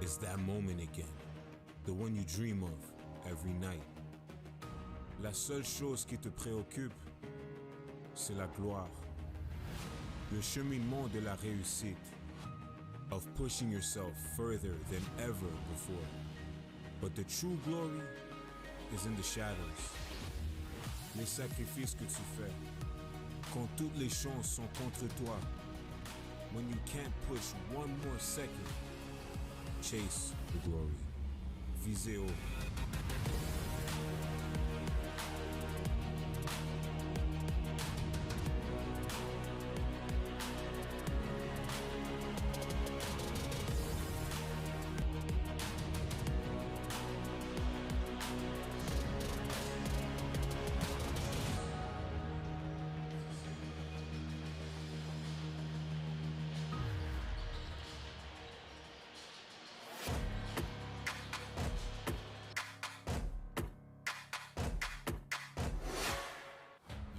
is that moment again, the one you dream of every night. La seule chose qui te préoccupe, c'est la gloire. Le cheminement de la réussite, of pushing yourself further than ever before. But the true glory is in the shadows. Les sacrifices que tu fais, quand toutes les chances sont contre toi. When you can't push one more second, chase the glory. Visez haut.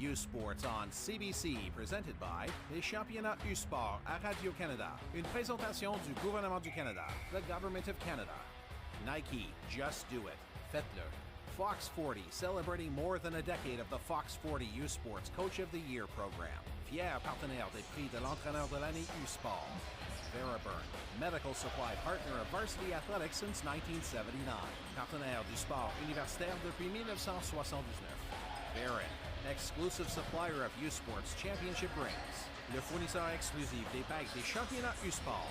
U-Sports on CBC, presented by les championnats U-Sport à Radio-Canada. Une présentation du gouvernement du Canada, the Government of Canada. Nike, just do it. Faites-le. Fox 40, celebrating more than a decade of the Fox 40 U-Sports Coach of the Year program. Fier partenaire des prix de l'entraîneur de l'année U-Sport. Veriburn, medical supply partner of varsity athletics since 1979. Partenaire du sport universitaire depuis 1979. Barron, exclusive supplier of U-Sports championship rings. Le fournisseur exclusif des bagues des championnats U-Sport.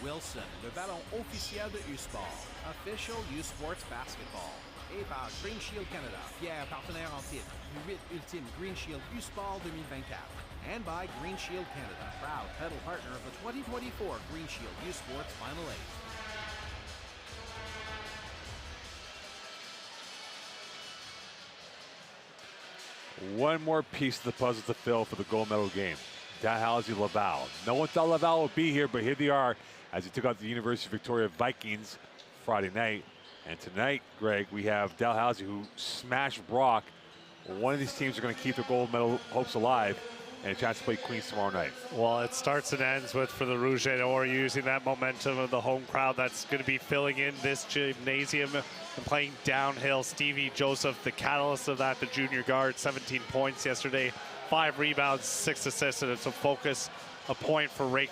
Wilson, le ballon officiel de U-Sport. Official U-Sports basketball. Et par Green Shield Canada, fier partenaire en titre du 8 Ultime Green Shield U-Sport 2024. And by Green Shield Canada, proud title partner of the 2024 Green Shield U-Sports Final 8. One more piece of the puzzle to fill for the gold medal game. Dalhousie Laval. No one thought Laval would be here, but here they are as he took out the University of Victoria Vikings Friday night. And tonight, Greg, we have Dalhousie who smashed Brock. One of these teams are going to keep their gold medal hopes alive and a chance to play Queens tomorrow night. Well, it starts and ends with, for the Rouge et Or, using that momentum of the home crowd that's going to be filling in this gymnasium and playing downhill. Stevie Joseph, the catalyst of that, the junior guard, 17 points yesterday, 5 rebounds, 6 assists, and it's a focus, a point for Rick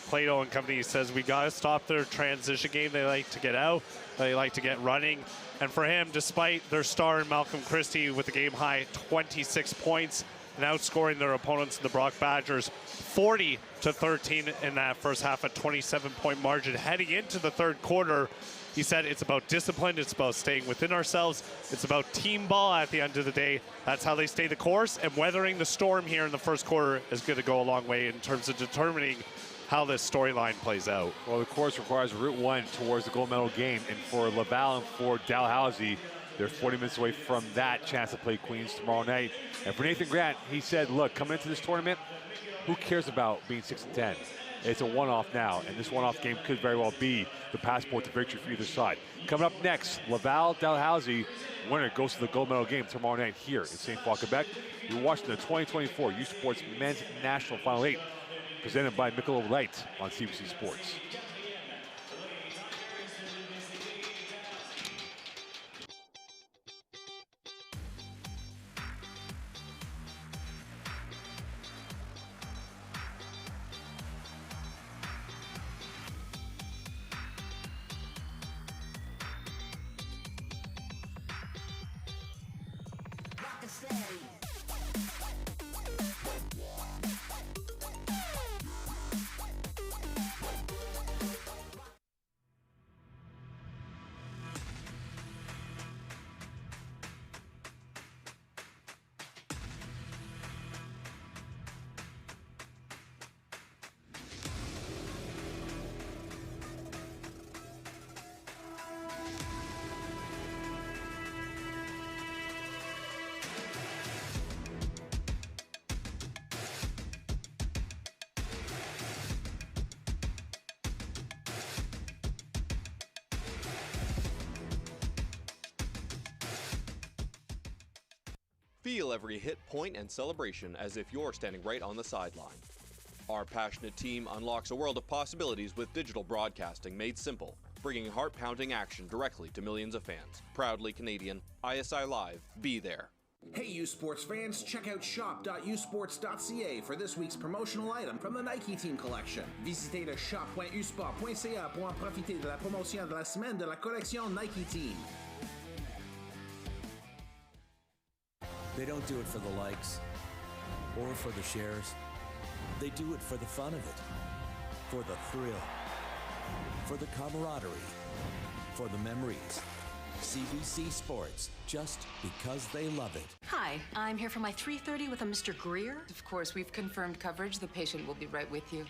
Plato and company. He says we got to stop their transition game. They like to get out, they like to get running. And for him, despite their star in Malcolm Christie with the game high 26 points, and outscoring their opponents, the Brock Badgers, 40-13 in that first half, a 27-point margin. Heading into the third quarter, he said it's about discipline, it's about staying within ourselves, it's about team ball at the end of the day. That's how they stay the course, and weathering the storm here in the first quarter is going to go a long way in terms of determining how this storyline plays out. Well, the course requires Route 1 towards the gold medal game, and for Laval and for Dalhousie, they're 40 minutes away from that chance to play Queens tomorrow night. And for Nathan Grant, he said, look, coming into this tournament, who cares about being 6-10? It's a one-off now, and this one-off game could very well be the passport to victory for either side. Coming up next, Laval Dalhousie, winner goes to the gold medal game tomorrow night here in St. Paul, Quebec. You're watching the 2024 U-Sports Men's National Final 8, presented by Michelob Light on CBC Sports. Feel every hit, point, and celebration as if you're standing right on the sideline. Our passionate team unlocks a world of possibilities with digital broadcasting made simple. bringing heart-pounding action directly to millions of fans. Proudly Canadian, ISI Live, be there. Hey U Sports fans, check out shop.usports.ca for this week's promotional item from the Nike Team collection. Visitez le shop.usport.ca pour en profiter de la promotion de la semaine de la collection Nike Team. They don't do it for the likes or for the shares. They do it for the fun of it, for the thrill, for the camaraderie, for the memories. CBC Sports, just because they love it. Hi, I'm here for my 3:30 with a Mr. Greer. Of course, we've confirmed coverage. The patient will be right with you.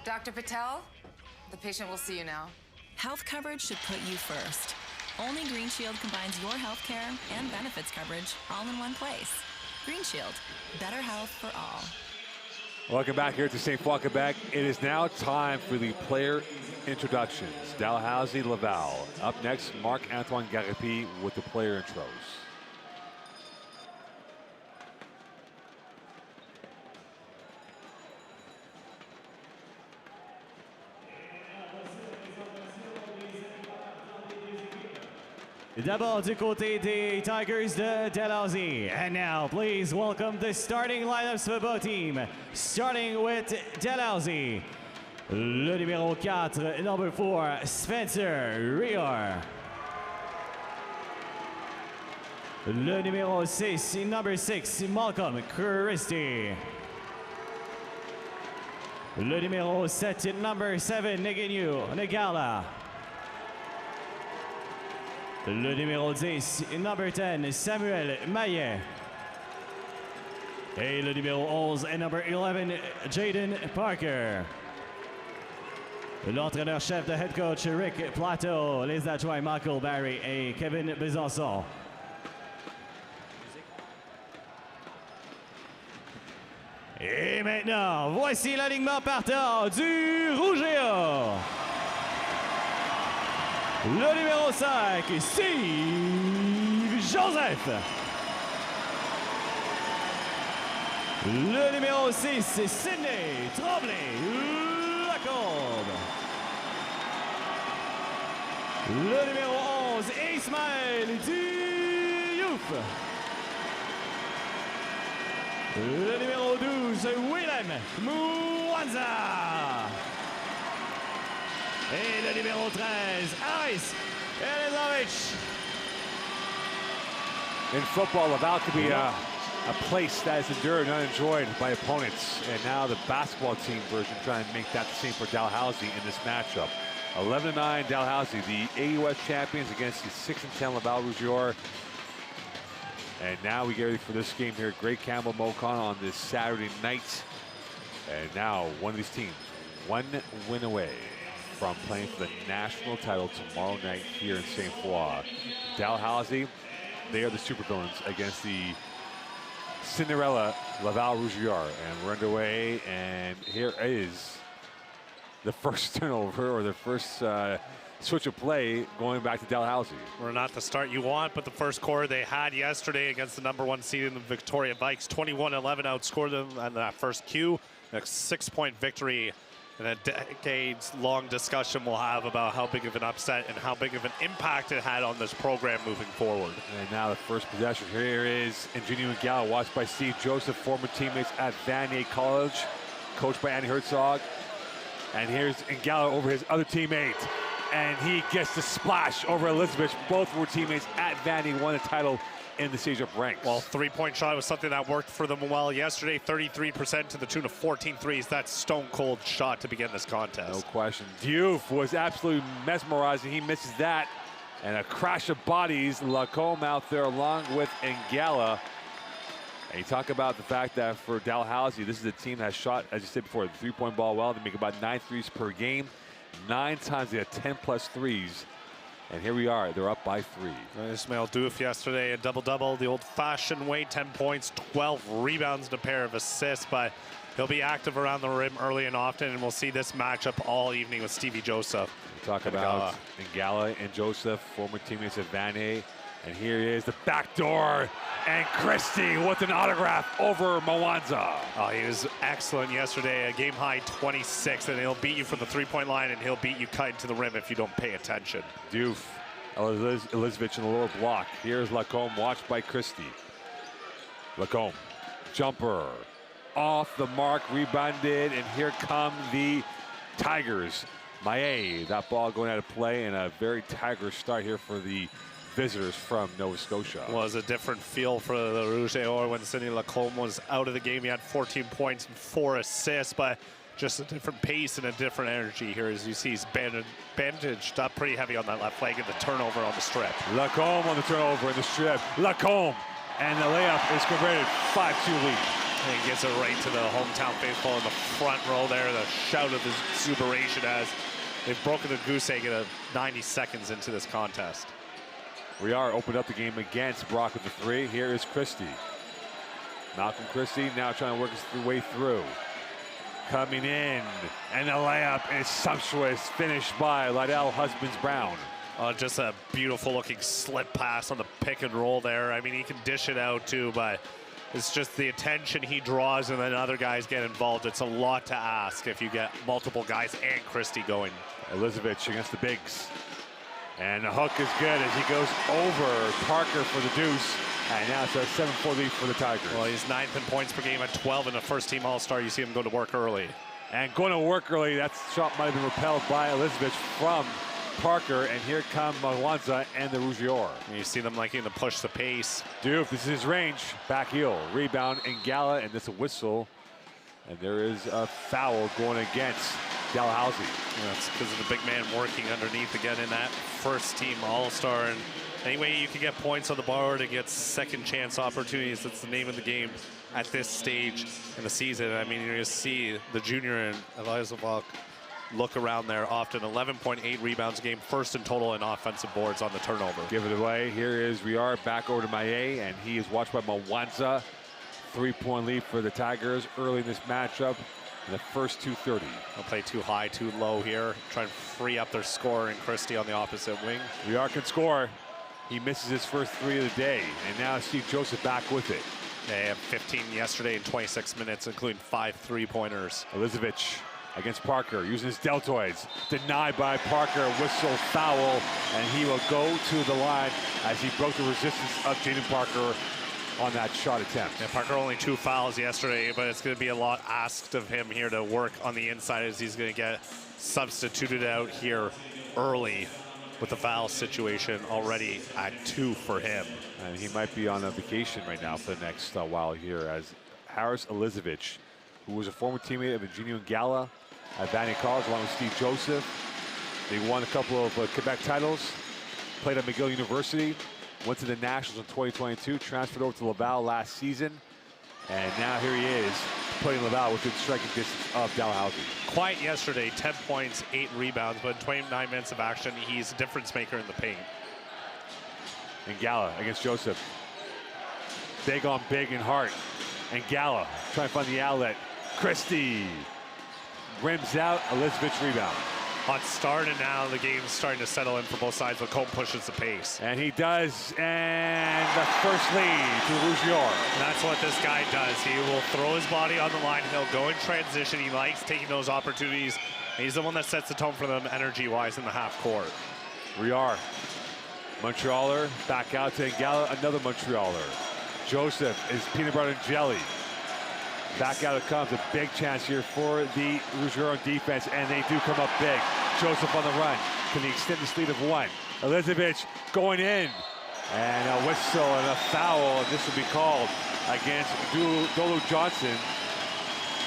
Dr. Patel, the patient will see you now. Health coverage should put you first. Only Green Shield combines your health care and benefits coverage all in one place. Green Shield, better health for all. Welcome back here to St. Foy, Quebec. It is now time for the player introductions. Dalhousie, Laval. Up next, Marc-Antoine Garipi with the player intros. D'abord du côté des Tigers de Dalhousie. And now, please welcome the starting lineups for both teams. Starting with Dalhousie. Le numéro 4, number 4, Spencer Rior. Le numéro 6, number 6, Malcolm Christie. Le numéro 7, number 7, Neginu Negala. Le numéro 10, number 10, Samuel Maillet. Et le numéro 11 et number 11, Jaden Parker. L'entraîneur-chef de head coach Rick Plateau, les adjoints Michael Barry et Kevin Besançon. Et maintenant, voici l'alignement partant du Rouge et Or. Le numéro 5, Steve Joseph. Le numéro 6, Sidney Tremblay-Lacombe. Le numéro 11, Ismaël Diouf. Le numéro 12, Willem Mouanza. Et le numéro 13, Aris Elizovic. In football, Laval could be a place that is endured and unenjoyed by opponents. And now the basketball team version trying to make that the same for Dalhousie in this matchup. 11-9 Dalhousie, the AUS champions against the 6-10 Laval Rouge. And now we get ready for this game here. Greg Campbell Mocon on this Saturday night. And now one of these teams, one win away from playing for the national title tomorrow night here in St. Foy. Dalhousie, they are the supervillains against the Cinderella Laval Rouge. And we're underway, and here is the first turnover, or the first switch of play going back to Dalhousie. We're not the start you want, but the first quarter they had yesterday against the #1 seed in the Victoria Vikes. 21-11 outscored them on that first cue. A 6-point victory. And a decades-long discussion we'll have about how big of an upset and how big of an impact it had on this program moving forward. And now the first possession. Here is Ingenu Ngala, watched by Steve Joseph, former teammates at Vanier College, coached by Andy Herzog. And here's Ngala over his other teammate. And he gets the splash over Elizabeth. Both were teammates at Vanier, won the title in the CJUP ranks. Well, three-point shot was something that worked for them well yesterday. 33% to the tune of 14 threes. That's stone-cold shot to begin this contest. No question. Diouf was absolutely mesmerizing. He misses that. And a crash of bodies. Lacombe out there along with Ngala. And you talk about the fact that for Dalhousie, this is a team that has shot, as you said before, the three-point ball well. They make about 9 threes per game. 9 times they had 10-plus threes. And here we are, they're up by 3. Ismail Diouf yesterday, a double-double the old-fashioned way, 10 points, 12 rebounds, and a pair of assists, but he'll be active around the rim early and often, and we'll see this matchup all evening with Stevie Joseph. We talk about Ngala and Joseph, former teammates at Vanier, And here is the back door, and Christie with an autograph over Mwanza. Oh, he was excellent yesterday, a game high 26, and he'll beat you from the three-point line, and he'll beat you cutting to the rim if you don't pay attention. Doof, Elizabeth in the lower block. Here's Lacombe, watched by Christie. Lacombe, jumper, off the mark, rebounded, and here come the Tigers. Maé, that ball going out of play, and a very Tiger start here for the visitors from Nova Scotia. Was a different feel for the Rouge et Or when Sidney Lacombe was out of the game. He had 14 points and 4 assists, but just a different pace and a different energy here. As you see, he's bandaged up pretty heavy on that left leg, and the turnover on the strip. Lacombe on the turnover in the strip. Lacombe, and the layup is converted. 5-2 lead. And he gets it right to the hometown faithful in the front row there. The shout of exuberation as they've broken the goose egg at 90 seconds into this contest. We are opened up the game against Brock with the 3. Here is Christie. Malcolm Christie now trying to work his way through. Coming in, and the layup is sumptuous, finished by Lydell Husbands-Brown. Just a beautiful looking slip pass on the pick and roll there. I mean, he can dish it out too, but it's just the attention he draws and then other guys get involved. It's a lot to ask if you get multiple guys and Christie going. Elizabeth against the bigs. And the hook is good as he goes over Parker for the deuce. And now it's a 7-4 lead for the Tigers. Well, he's 9th in points per game at 12 in the first team All-Star. You see him go to work early. And going to work early, that shot might have been repelled by Elizabeth from Parker. And here come Mwanza and the Rouge et Or. You see them liking to push the pace. Doof, this is his range. Back heel, rebound, and Gala, and this a whistle. And there is a foul going against Dalhousie. That's because of the big man working underneath again in that first team All-Star. And any way you can get points on the board and get second chance opportunities, that's the name of the game at this stage in the season. I mean, you're going to see the junior and Eliza Valk look around there often. 11.8 rebounds a game, first in total in offensive boards on the turnover. Give it away. Here is Riar back over to Maé, and he is watched by Mwanza. 3-point lead for the Tigers early in this matchup. In the first 2:30. They'll play too high, too low here. Try and free up their scorer and Christie on the opposite wing. Riar can score. He misses his first 3 of the day, and now Steve Joseph back with it. They had 15 yesterday in 26 minutes, including 5 3-pointers. Elizabeth against Parker, using his deltoids. Denied by Parker, whistle foul, and he will go to the line as he broke the resistance of Jaden Parker on that shot attempt. Yeah, Parker only 2 fouls yesterday, but it's going to be a lot asked of him here to work on the inside as he's going to get substituted out here early with the foul situation already at 2 for him. And he might be on a vacation right now for the next while here as Harris Elizabeth, who was a former teammate of Eugenio Gala at Vanier College along with Steve Joseph. They won a couple of Quebec titles, played at McGill University, went to the Nationals in 2022, transferred over to Laval last season, and now here he is putting Laval within striking distance of Dalhousie. Quiet yesterday, 10 points, 8 rebounds, but in 29 minutes of action, he's a difference maker in the paint. And Gala against Joseph. Big on big and hard. And Gala trying to find the outlet. Christie rims out, Elizabeth's rebound. On start, and now the game's starting to settle in for both sides, but Cole pushes the pace. And he does, and the first lead to Rouge et Or. That's what this guy does. He will throw his body on the line. He'll go in transition. He likes taking those opportunities. He's the one that sets the tone for them energy-wise in the half court. Riar, Montrealer, back out to Gala, another Montrealer. Joseph is peanut butter and jelly. Back out it comes, a big chance here for the Rouge et Or defense, and they do come up big. Joseph on the run. Can he extend this lead of 1? Elizabeth going in, and a whistle and a foul, and this will be called against Dolu Johnson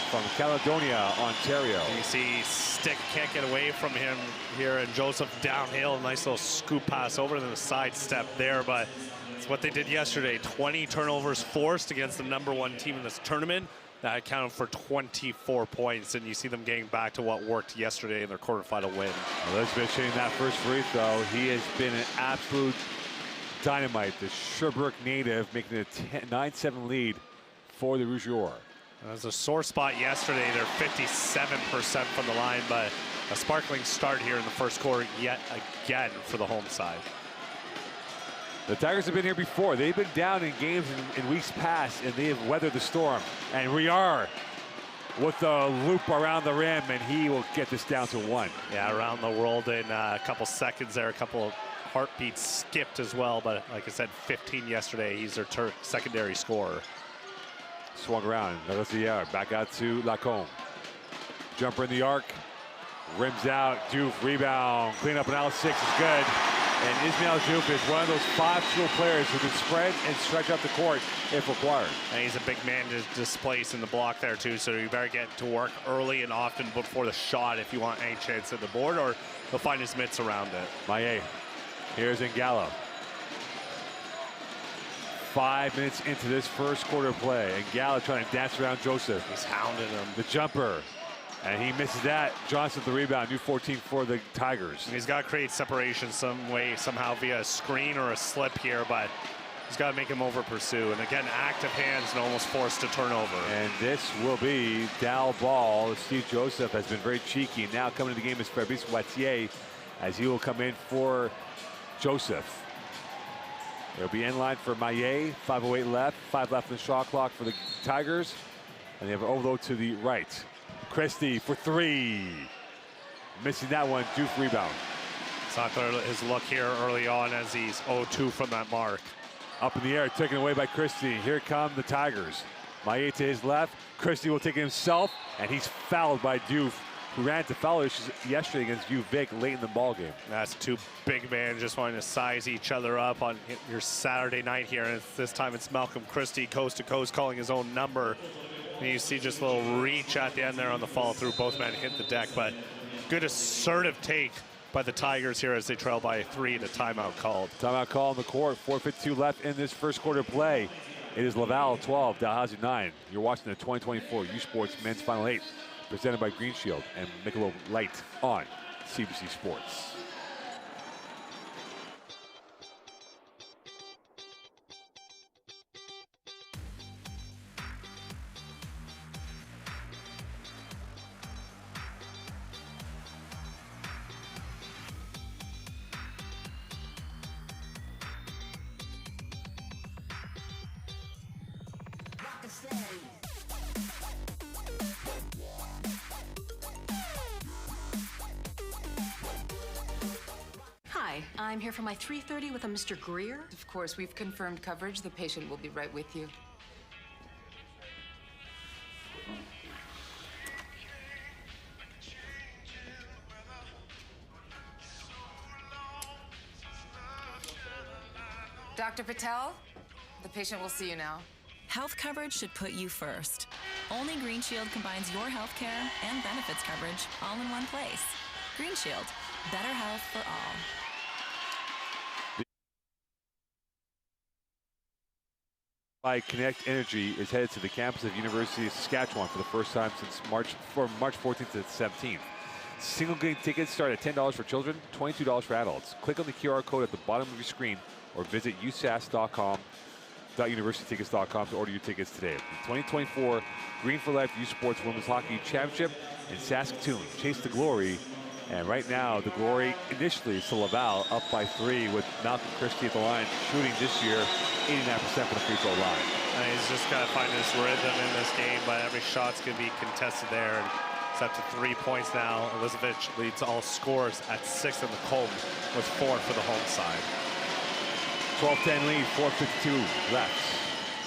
from Caledonia, Ontario. You see stick kick it away from him here, and Joseph downhill, nice little scoop pass over to the side step there, but it's what they did yesterday. 20 turnovers forced against the #1 team in this tournament. That accounted for 24 points, and you see them getting back to what worked yesterday in their quarterfinal win. Elizabeth hitting that first free throw. He has been an absolute dynamite. The Sherbrooke native making it a 9-7 lead for the Rouge et Or. It was a sore spot yesterday. They're 57% from the line, but a sparkling start here in the first quarter yet again for the home side. The Tigers have been here before. They've been down in games in weeks past, and they have weathered the storm. And Riar with the loop around the rim, and he will get this down to 1. Yeah, around the world in a couple seconds there, a couple of heartbeats skipped as well, but like I said, 15 yesterday. He's their secondary scorer. Swung around, Riar back out to Lacombe. Jumper in the arc, rims out, Diouf, rebound, clean up, and out 6 is good. And Ismail Diouf is one of those 5-tool players who can spread and stretch up the court if required. And he's a big man to displace in the block there too, so you better get to work early and often before the shot if you want any chance at the board, or he'll find his mitts around it. Maillet, here's Ngalo. 5 minutes into this first quarter play, and Ngalo trying to dance around Joseph. He's hounding him. The jumper. And he misses that. Johnson the rebound, new 14 for the Tigers. And he's got to create separation some way, somehow via a screen or a slip here, but he's got to make him over pursue. And again, active hands and almost forced to turnover. And this will be Dow ball. Steve Joseph has been very cheeky. Now coming to the game is Fabrice Wattier, as he will come in for Joseph. It'll be in line for Maillet, 5:08 left, 5 left in the shot clock for the Tigers. And they have an overload to the right. Christie for 3. Missing that one, Diouf rebound. It's not his luck here early on as he's 0-2 from that mark. Up in the air, taken away by Christie. Here come the Tigers. Maillet to his left. Christie will take it himself, and he's fouled by Diouf, who ran into foul issues yesterday against UVic late in the ball game. That's 2 big men just wanting to size each other up on your Saturday night here. And this time it's Malcolm Christie, coast to coast, calling his own number. And you see just a little reach at the end there on the follow through. Both men hit the deck, but good assertive take by the Tigers here as they trail by 3. The timeout called. Timeout call on the court. 4:52 left in this first quarter play. It is Laval 12, Dalhousie 9. You're watching the 2024 U Sports Men's Final 8, presented by Green Shield and Michelob Light on CBC Sports. Hi, I'm here for my 3:30 with a Mr. Greer. Of course, we've confirmed coverage. The patient will be right with you. Dr. Patel, the patient will see you now. Health coverage should put you first. Only Green Shield combines your health care and benefits coverage all in one place. Green Shield, better health for all. Connect Energy is headed to the campus of University of Saskatchewan for the first time since March 14th to the 17th. Single game tickets start at $10 for children, $22 for adults. Click on the QR code at the bottom of your screen or visit usas.com.universitytickets.com to order your tickets today. The 2024 Green for Life U Sports Women's Hockey Championship in Saskatoon. Chase the glory. And right now, the glory initially is to Laval, up by 3 with Malcolm Christie at the line, shooting this year 89% from the free throw line. And he's just got to find his rhythm in this game, but every shot's going to be contested there. And it's up to 3 points now. Elizabeth leads all scores at 6 in the Colm with 4 for the home side. 12-10 lead, 4:52 left.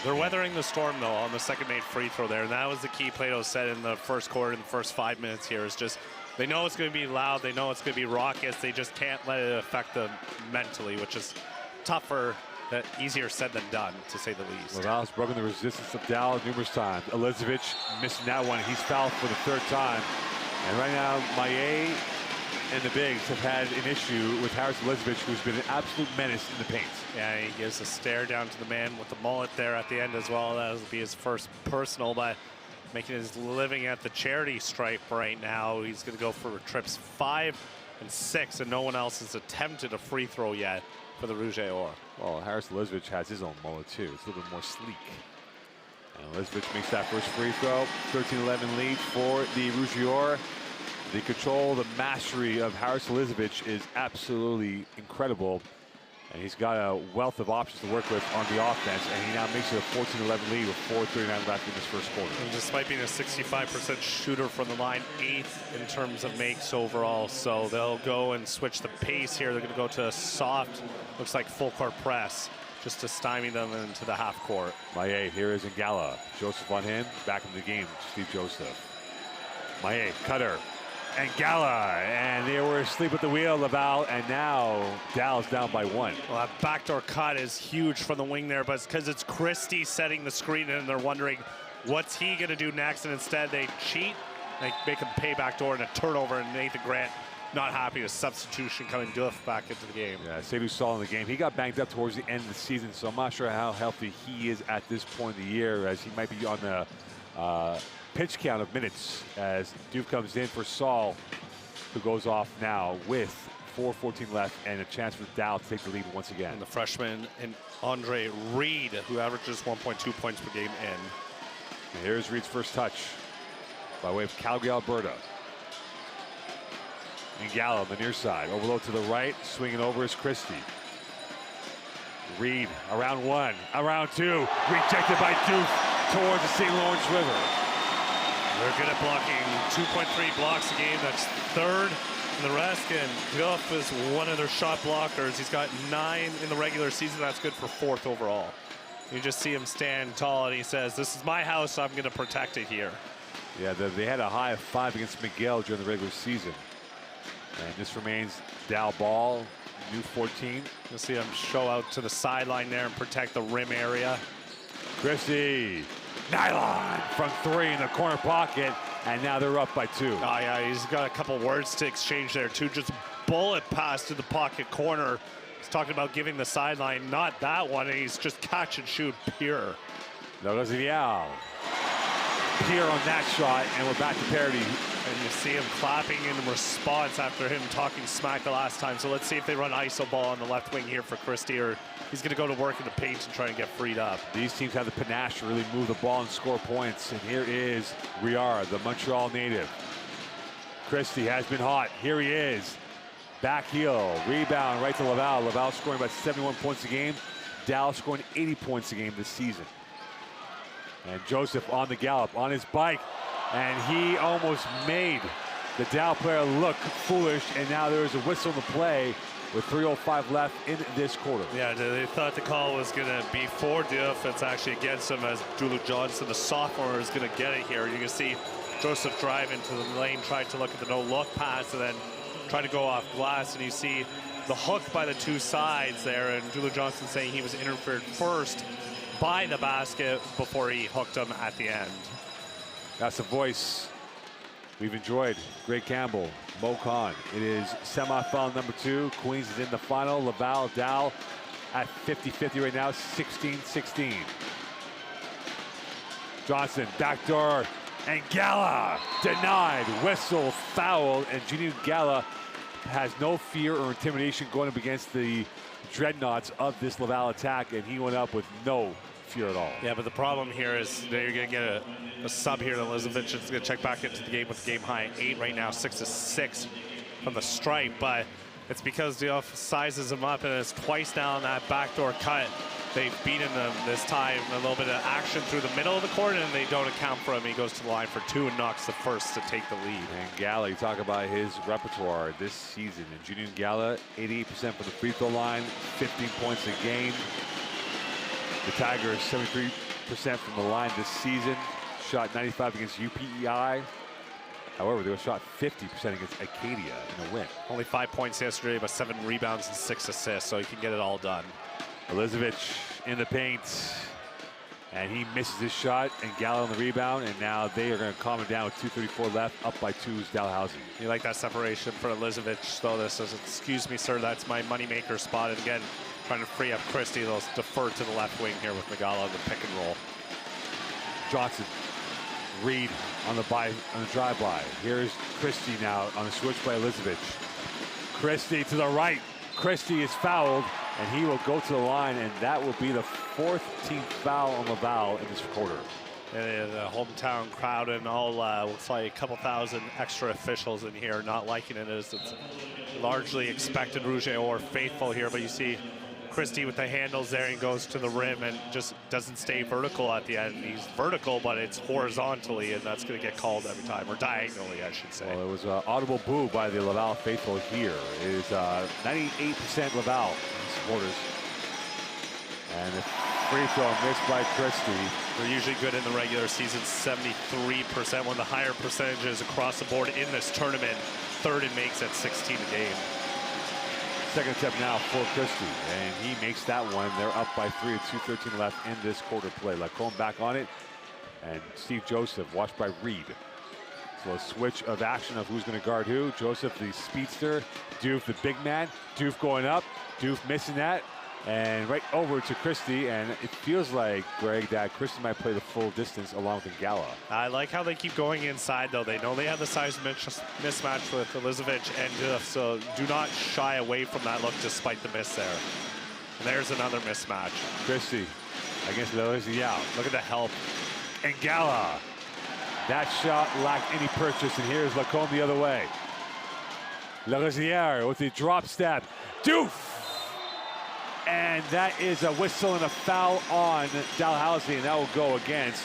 They're weathering the storm, though, on the second made free throw there. And that was the key Plato said in the first quarter, in the first 5 minutes here, is just they know it's going to be loud. They know it's going to be raucous. They just can't let it affect them mentally, which is tougher, easier said than done, to say the least. Laval's broken the resistance of Dow numerous times. Elizovic missing that one. He's fouled for the 3rd time. And right now, Maillet and the bigs have had an issue with Harris Elizovic, who's been an absolute menace in the paint. Yeah, he gives a stare down to the man with the mullet there at the end as well. That'll be his first personal, but making his living at the charity stripe right now. He's going to go for trips 5 and 6, and no one else has attempted a free throw yet for the Rouge et Or. Well, Harris Elizovic has his own mullet too. It's a little bit more sleek. And Elizovic makes that first free throw. 13-11 lead for the Rouge et Or. The control, the mastery of Harris Elizovic is absolutely incredible. And he's got a wealth of options to work with on the offense, and he now makes it a 14-11 lead with 4:39 left in this first quarter. And despite being a 65% shooter from the line, 8th in terms of makes overall. So they'll go and switch the pace here. They're going to go to a soft, looks like full court press, just to stymie them into the half court. Maillet, here is Ngala. Joseph on him, back in the game, Steve Joseph. Maillet, cutter. Ngala, and they were asleep at the wheel, Laval, and now Dal's down by 1. Well, that backdoor cut is huge from the wing there, but it's because it's Christie setting the screen, and they're wondering what's he going to do next, and instead they cheat, they make him pay backdoor and a turnover, and Nathan Grant not happy with substitution coming Duff back into the game. Yeah, Seydou Saul in the game. He got banged up towards the end of the season, so I'm not sure how healthy he is at this point of the year, as he might be on the pitch count of minutes as Duke comes in for Saul, who goes off now with 4:14 left and a chance for Dow to take the lead once again. And the freshman and Andre Reed, who averages 1.2 points per game in. And here's Reed's first touch by way of Calgary, Alberta. Ngala on the near side, overload to the right, swinging over is Christie. Reed around 1, around 2, rejected by Duke towards the St. Lawrence River. They're good at blocking, 2.3 blocks a game. That's 3rd in the rest. And Duff is one of their shot blockers. He's got 9 in the regular season. That's good for 4th overall. You just see him stand tall, and he says, "This is my house. I'm going to protect it here." Yeah, they had a high of 5 against Miguel during the regular season. And this remains Dow ball, new 14. You'll see him show out to the sideline there and protect the rim area. Christie. Nylon from 3 in the corner pocket, and now they're up by 2. Oh, yeah, he's got a couple words to exchange there, too. Just bullet pass to the pocket corner. He's talking about giving the sideline, not that one, and he's just catch and shoot pure. Douglas Vial. Pure on that shot, and we're back to parity. And you see him clapping in response after him talking smack the last time. So let's see if they run iso ball on the left wing here for Christie, or he's going to go to work in the paint and try and get freed up. These teams have the panache to really move the ball and score points. And here is Riard, the Montreal native. Christie has been hot. Here he is. Back heel, rebound right to Laval. Laval scoring about 71 points a game. Dallas scoring 80 points a game this season. And Joseph on the gallop, on his bike. And he almost made the Dow player look foolish, and now there is a whistle to play with 3:05 left in this quarter. Yeah, they thought the call was going to be for Duff. It's actually against him, as Dulu Johnson, the sophomore, is going to get it here. You can see Joseph drive into the lane, tried to look at the no-look pass, and then try to go off glass, and you see the hook by the 2 sides there, and Dulu Johnson saying he was interfered first by the basket before he hooked him at the end. That's the voice we've enjoyed. Greg Campbell, Mo Khan. It is semifinal number 2. Queens is in the final. Laval, Dow at 50-50 right now, 16-16. Johnson, backdoor, and Ngala denied. Whistle, foul, and Junior Ngala has no fear or intimidation going up against the dreadnoughts of this Laval attack, and he went up with no fear at all. Yeah, but the problem here is they're going to get a sub here. Elizabeth is going to check back into the game with the game high 8 right now, 6-6 from the stripe. But it's because Duff sizes him up, and it's twice now on that backdoor cut. They've beaten them this time. A little bit of action through the middle of the court, and they don't account for him. He goes to the line for 2 and knocks the first to take the lead. And Ngala, you talk about his repertoire this season. And Junior Ngala, 88% from the free throw line, 15 points a game. The Tigers, 73% from the line this season. Shot 95 against UPEI. However, they were shot 50% against Acadia in a win. Only 5 points yesterday, but 7 rebounds and 6 assists, so he can get it all done. Elizabeth in the paint, and he misses his shot, and Ngala on the rebound, and now they are going to calm him down with 2:34 left. Up by 2 is Dalhousie. You like that separation for Elizabeth, though. This says, "Excuse me, sir, that's my moneymaker spot." And again, trying to free up Christie. They'll defer to the left wing here with Ngala on the pick and roll. Johnson, Reed on the drive-by. Here's Christie now on a switch by Elizabeth. Christie to the right. Christie is fouled, and he will go to the line, and that will be the 4th team foul on Laval in this quarter. And the hometown crowd and all, looks like a couple thousand extra officials in here not liking it, as it's largely expected Rouge or faithful here, but you see Christie with the handles there and goes to the rim and just doesn't stay vertical at the end. He's vertical, but it's horizontally, and that's going to get called every time, or diagonally, I should say. Well, it was an audible boo by the Laval faithful here. It is 98% Laval supporters. And the free throw missed by Christie. They're usually good in the regular season, 73%, one of the higher percentages across the board in this tournament. Third and makes at 16 a game. Second attempt now for Christie, and he makes that one. They're up by 3 with 2:13 left in this quarter play. Lacombe back on it, and Steve Joseph watched by Reed. So a switch of action of who's going to guard who. Joseph, the speedster, Doof, the big man. Doof going up, Doof missing that, and right over to Christie, and it feels like, Greg, that Christie might play the full distance along with Ngala. I like how they keep going inside, though. They know they have the size mismatch with Elizabeth, and so do not shy away from that look despite the miss there. And there's another mismatch. Christie against Yao. Look at the help. Ngala. That shot lacked any purchase, and here's Lacombe the other way. Larosière with the drop step. Doof! And that is a whistle and a foul on Dalhousie, and that will go against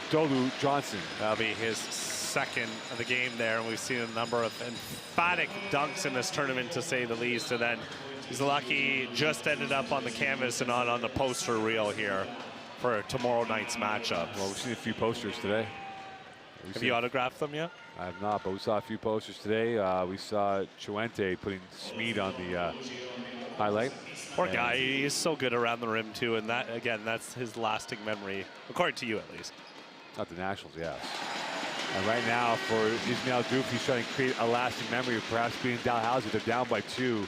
Dolu Johnson. That'll be his second of the game there, and we've seen a number of emphatic dunks in this tournament, to say the least. And then he's lucky just ended up on the canvas and not on the poster reel here for tomorrow night's matchup. Well, we've seen a few posters today. Have you autographed them yet? I have not, but we saw a few posters today. We saw Chuente putting Smeed on the highlight. Poor guy, he's so good around the rim too, and that, again, that's his lasting memory, according to you at least. Not the Nationals, yes. And right now for Ismail Doof, he's trying to create a lasting memory of perhaps being Dalhousie. They're down by 2.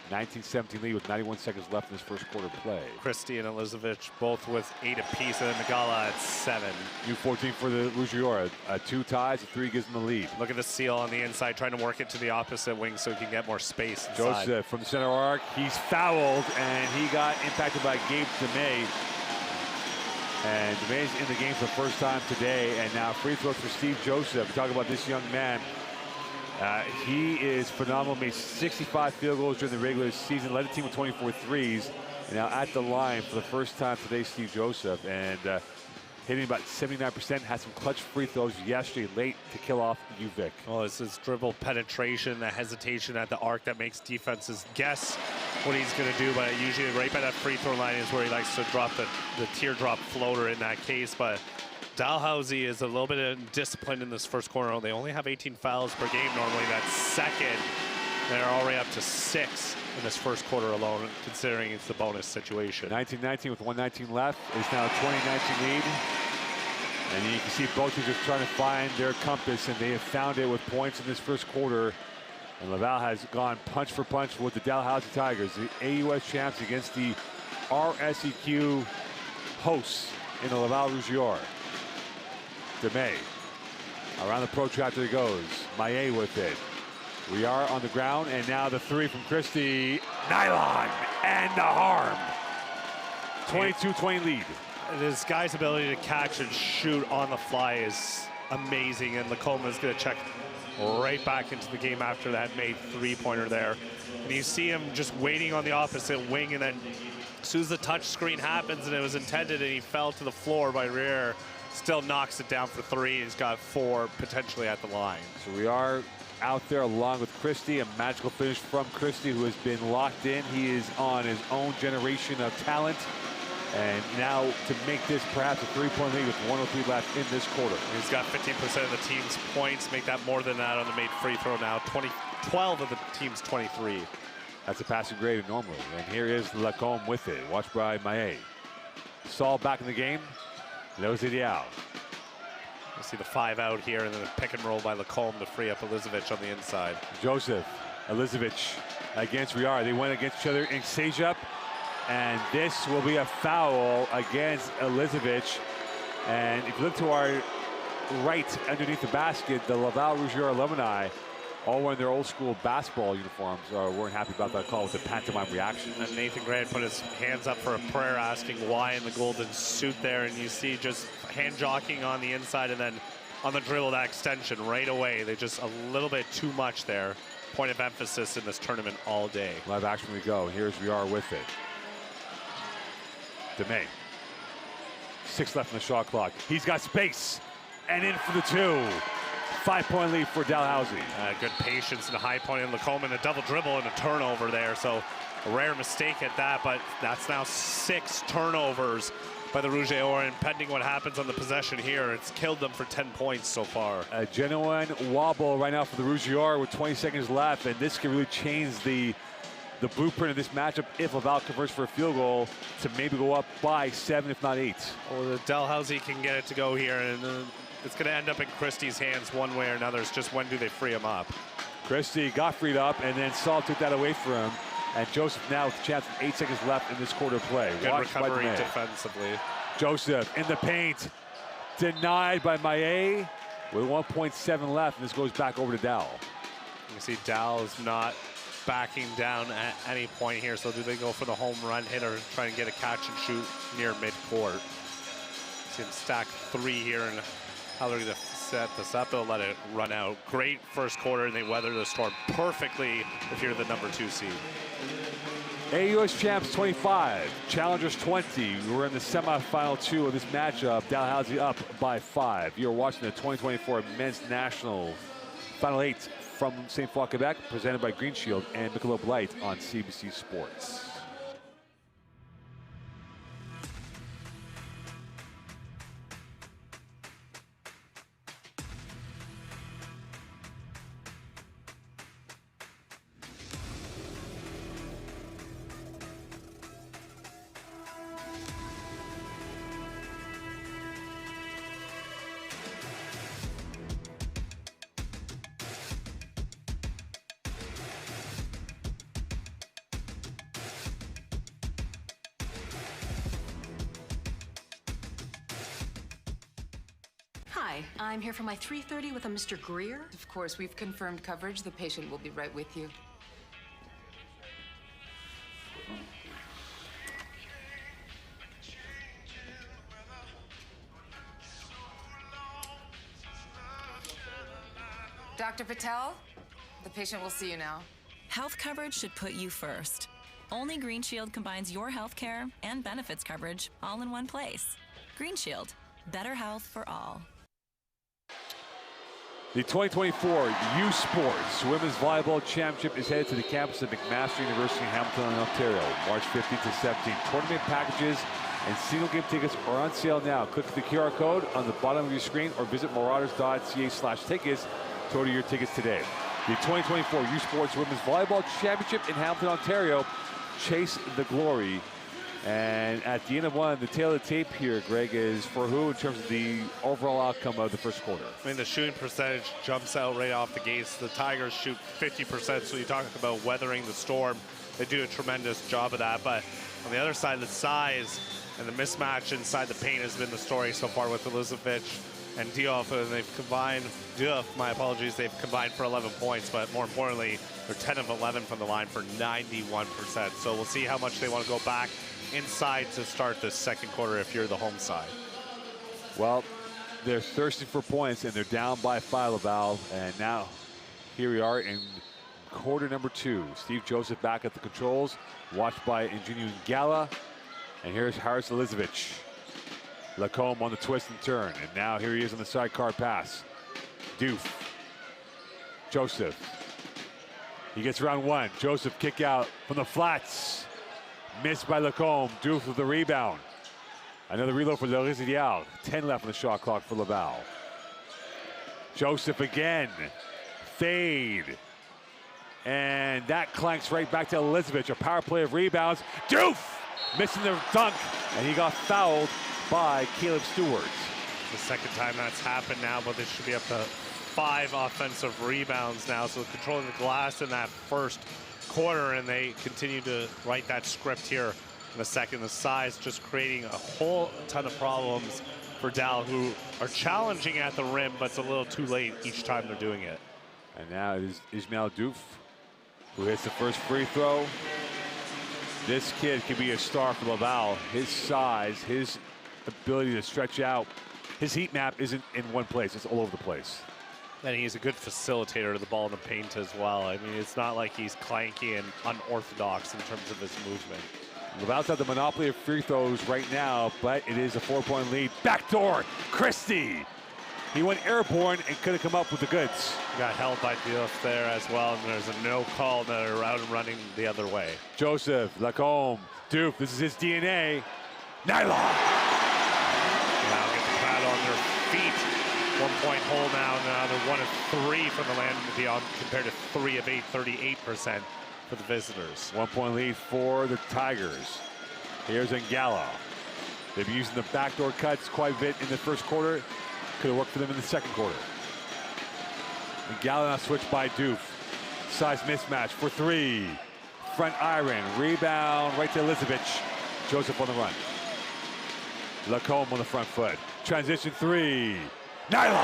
19-17 lead with 91 seconds left in this first quarter play. Christie and Elizabeth both with 8 apiece, and then Ngala at 7. U14 for the Rougeois. 2 ties, a 3 gives them the lead. Look at the seal on the inside, trying to work it to the opposite wing so he can get more space inside. Joseph from the center arc. He's fouled, and he got impacted by Gabe DeMay. And DeMay's in the game for the first time today, and now free throws for Steve Joseph. Talk about this young man. He is phenomenal, made 65 field goals during the regular season, led the team with 24 threes. And now at the line for the first time today, Steve Joseph, and hitting about 79%, had some clutch free throws yesterday late to kill off UVic. Well, it's his dribble penetration, the hesitation at the arc that makes defenses guess what he's going to do, but usually right by that free throw line is where he likes to drop the teardrop floater in that case. But Dalhousie is a little bit disciplined in this first quarter. They only have 18 fouls per game normally. That's second. They're already up to 6 in this first quarter alone, considering it's the bonus situation. 19-19 with 1:19 left. It's now a 20-19 lead. And you can see both teams are trying to find their compass, and they have found it with points in this first quarter. And Laval has gone punch for punch with the Dalhousie Tigers, the AUS champs against the RSEQ hosts in the Laval Rougeois. DeMay around the protractor he goes. Maillet with it. We are on the ground, and now the 3 from Christie. Nylon and the harm. 22-20 lead. This guy's ability to catch and shoot on the fly is amazing, and Lacombe is going to check right back into the game after that made 3-pointer there. And you see him just waiting on the opposite wing, and then as soon as the touch screen happens and it was intended and he fell to the floor by Rear, still knocks it down for 3. He's got 4 potentially at the line. So we are out there along with Christie, a magical finish from Christie, who has been locked in. He is on his own generation of talent. And now to make this perhaps a 3-point lead with 1:03 left in this quarter. He's got 15% of the team's points, make that more than that on the made free throw now. 12 of the team's 23. That's a passing grade normally. And here is Lacombe with it, watched by Maillet. Saul back in the game. Lozediao. You see the 5 out here, and then a pick and roll by Lacombe to free up Elizabeth on the inside. Joseph, Elizabeth against Riard. They went against each other in Sejap, and this will be a foul against Elizabeth. And if you look to our right underneath the basket, the Laval Rougeois alumni, all wearing their old school basketball uniforms, weren't happy about that call with the pantomime reaction. And Nathan Grant put his hands up for a prayer, asking why in the golden suit there, and you see just hand jockeying on the inside, and then on the dribble, that extension right away. They just a little bit too much there. Point of emphasis in this tournament all day. Live action we go. Here's we are with it. DeMay. 6 left in the shot clock. He's got space, and in for the 2. 5-point lead for Dalhousie. Good patience and a high point in Lacombe, and a double dribble and a turnover there. So a rare mistake at that, but that's now 6 turnovers by the Rouge et Or, and pending what happens on the possession here, it's killed them for 10 points so far. A genuine wobble right now for the Rouge et Or with 20 seconds left, and this can really change the blueprint of this matchup if Laval converts for a field goal to maybe go up by 7, if not 8. Or the Dalhousie can get it to go here, and it's going to end up in Christie's hands one way or another. It's just when do they free him up. Christie got freed up, and then Saul took that away from him. And Joseph now with a chance with 8 seconds left in this quarter play. Good recovery defensively. Joseph in the paint. Denied by Maillet with 1.7 left, and this goes back over to Dal. You see Dal is not backing down at any point here. So do they go for the home run hit or try and get a catch and shoot near midcourt? See him stack 3 here, and how they're going to set this up. They'll let it run out. Great first quarter, and they weather the storm perfectly if you're the number 2 seed. AUS champs 25, challengers 20. We're in the semifinal 2 of this matchup. Dalhousie up by 5. You're watching the 2024 Men's National Final 8 from St. Foy, Quebec, presented by Green Shield and Michelob Light on CBC Sports. Hi, I'm here for my 3:30 with a Mr. Greer. Of course, we've confirmed coverage. The patient will be right with you. Dr. Patel, the patient will see you now. Health coverage should put you first. Only Green Shield combines your health care and benefits coverage all in one place. Green Shield, better health for all. The 2024 U Sports Women's Volleyball Championship is headed to the campus of McMaster University in Hamilton, Ontario, March 15th to 17th. Tournament packages and single game tickets are on sale now. Click the QR code on the bottom of your screen or visit marauders.ca/tickets to order your tickets today. The 2024 U Sports Women's Volleyball Championship in Hamilton, Ontario. Chase the glory. And at the end of one, the tail of the tape here, Greg, is for who in terms of the overall outcome of the first quarter? I mean, the shooting percentage jumps out right off the gates. The Tigers shoot 50%, so you talk about weathering the storm. They do a tremendous job of that. But on the other side, the size and the mismatch inside the paint has been the story so far with Elizabeth and Diouf. And they've combined, they've combined for 11 points. But more importantly, they're 10 of 11 from the line for 91%. So we'll see how much they want to go back inside to start the second quarter if you're the home side. Well, they're thirsty for points, and they're down by 5, Laval. And now here we are in quarter number 2. Steve Joseph back at the controls, watched by Ingenio Gala. And here's Harris Elizabeth. Lacombe on the twist and turn. And now here he is on the sidecar pass. Diouf. Joseph. He gets around 1. Joseph kick out from the flats. Missed by Lacombe. Diouf with the rebound. Another reload for Le Résilliard. 10 left on the shot clock for Laval. Joseph again. Fade. And that clanks right back to Elizabeth. A power play of rebounds. Diouf missing the dunk. And he got fouled by Caleb Stewart. The second time that's happened now, but they should be up to 5 offensive rebounds now. So controlling the glass in that first quarter, and they continue to write that script here in the second. The size just creating a whole ton of problems for Dal, who are challenging at the rim, but it's a little too late each time they're doing it. And now it is Ismail Diouf who hits the first free throw. This kid could be a star for Laval. His size, his ability to stretch out. His heat map isn't in one place, it's all over the place. And he's a good facilitator of the ball in the paint as well. I mean, it's not like he's clanky and unorthodox in terms of his movement. Laval's had the monopoly of free throws right now, but it is a 4-point lead. Backdoor, Christie. He went airborne and couldn't come up with the goods. Got held by Diouf there as well, and there's a no call that are out and running the other way. Joseph, Lacombe, Diouf, this is his DNA. Nylon. Now get the crowd on their feet. 1-point hole now they're 1 of 3 from the land and beyond compared to 3 of 8, 38% for the visitors. 1-point lead for the Tigers. Here's Ngala. They've been using the backdoor cuts quite a bit in the first quarter. Could have worked for them in the second quarter. Ngala now switched by Diouf. Size mismatch for 3. Front iron, rebound right to Elizabeth. Joseph on the run. Lacombe on the front foot. Transition 3. Nylon.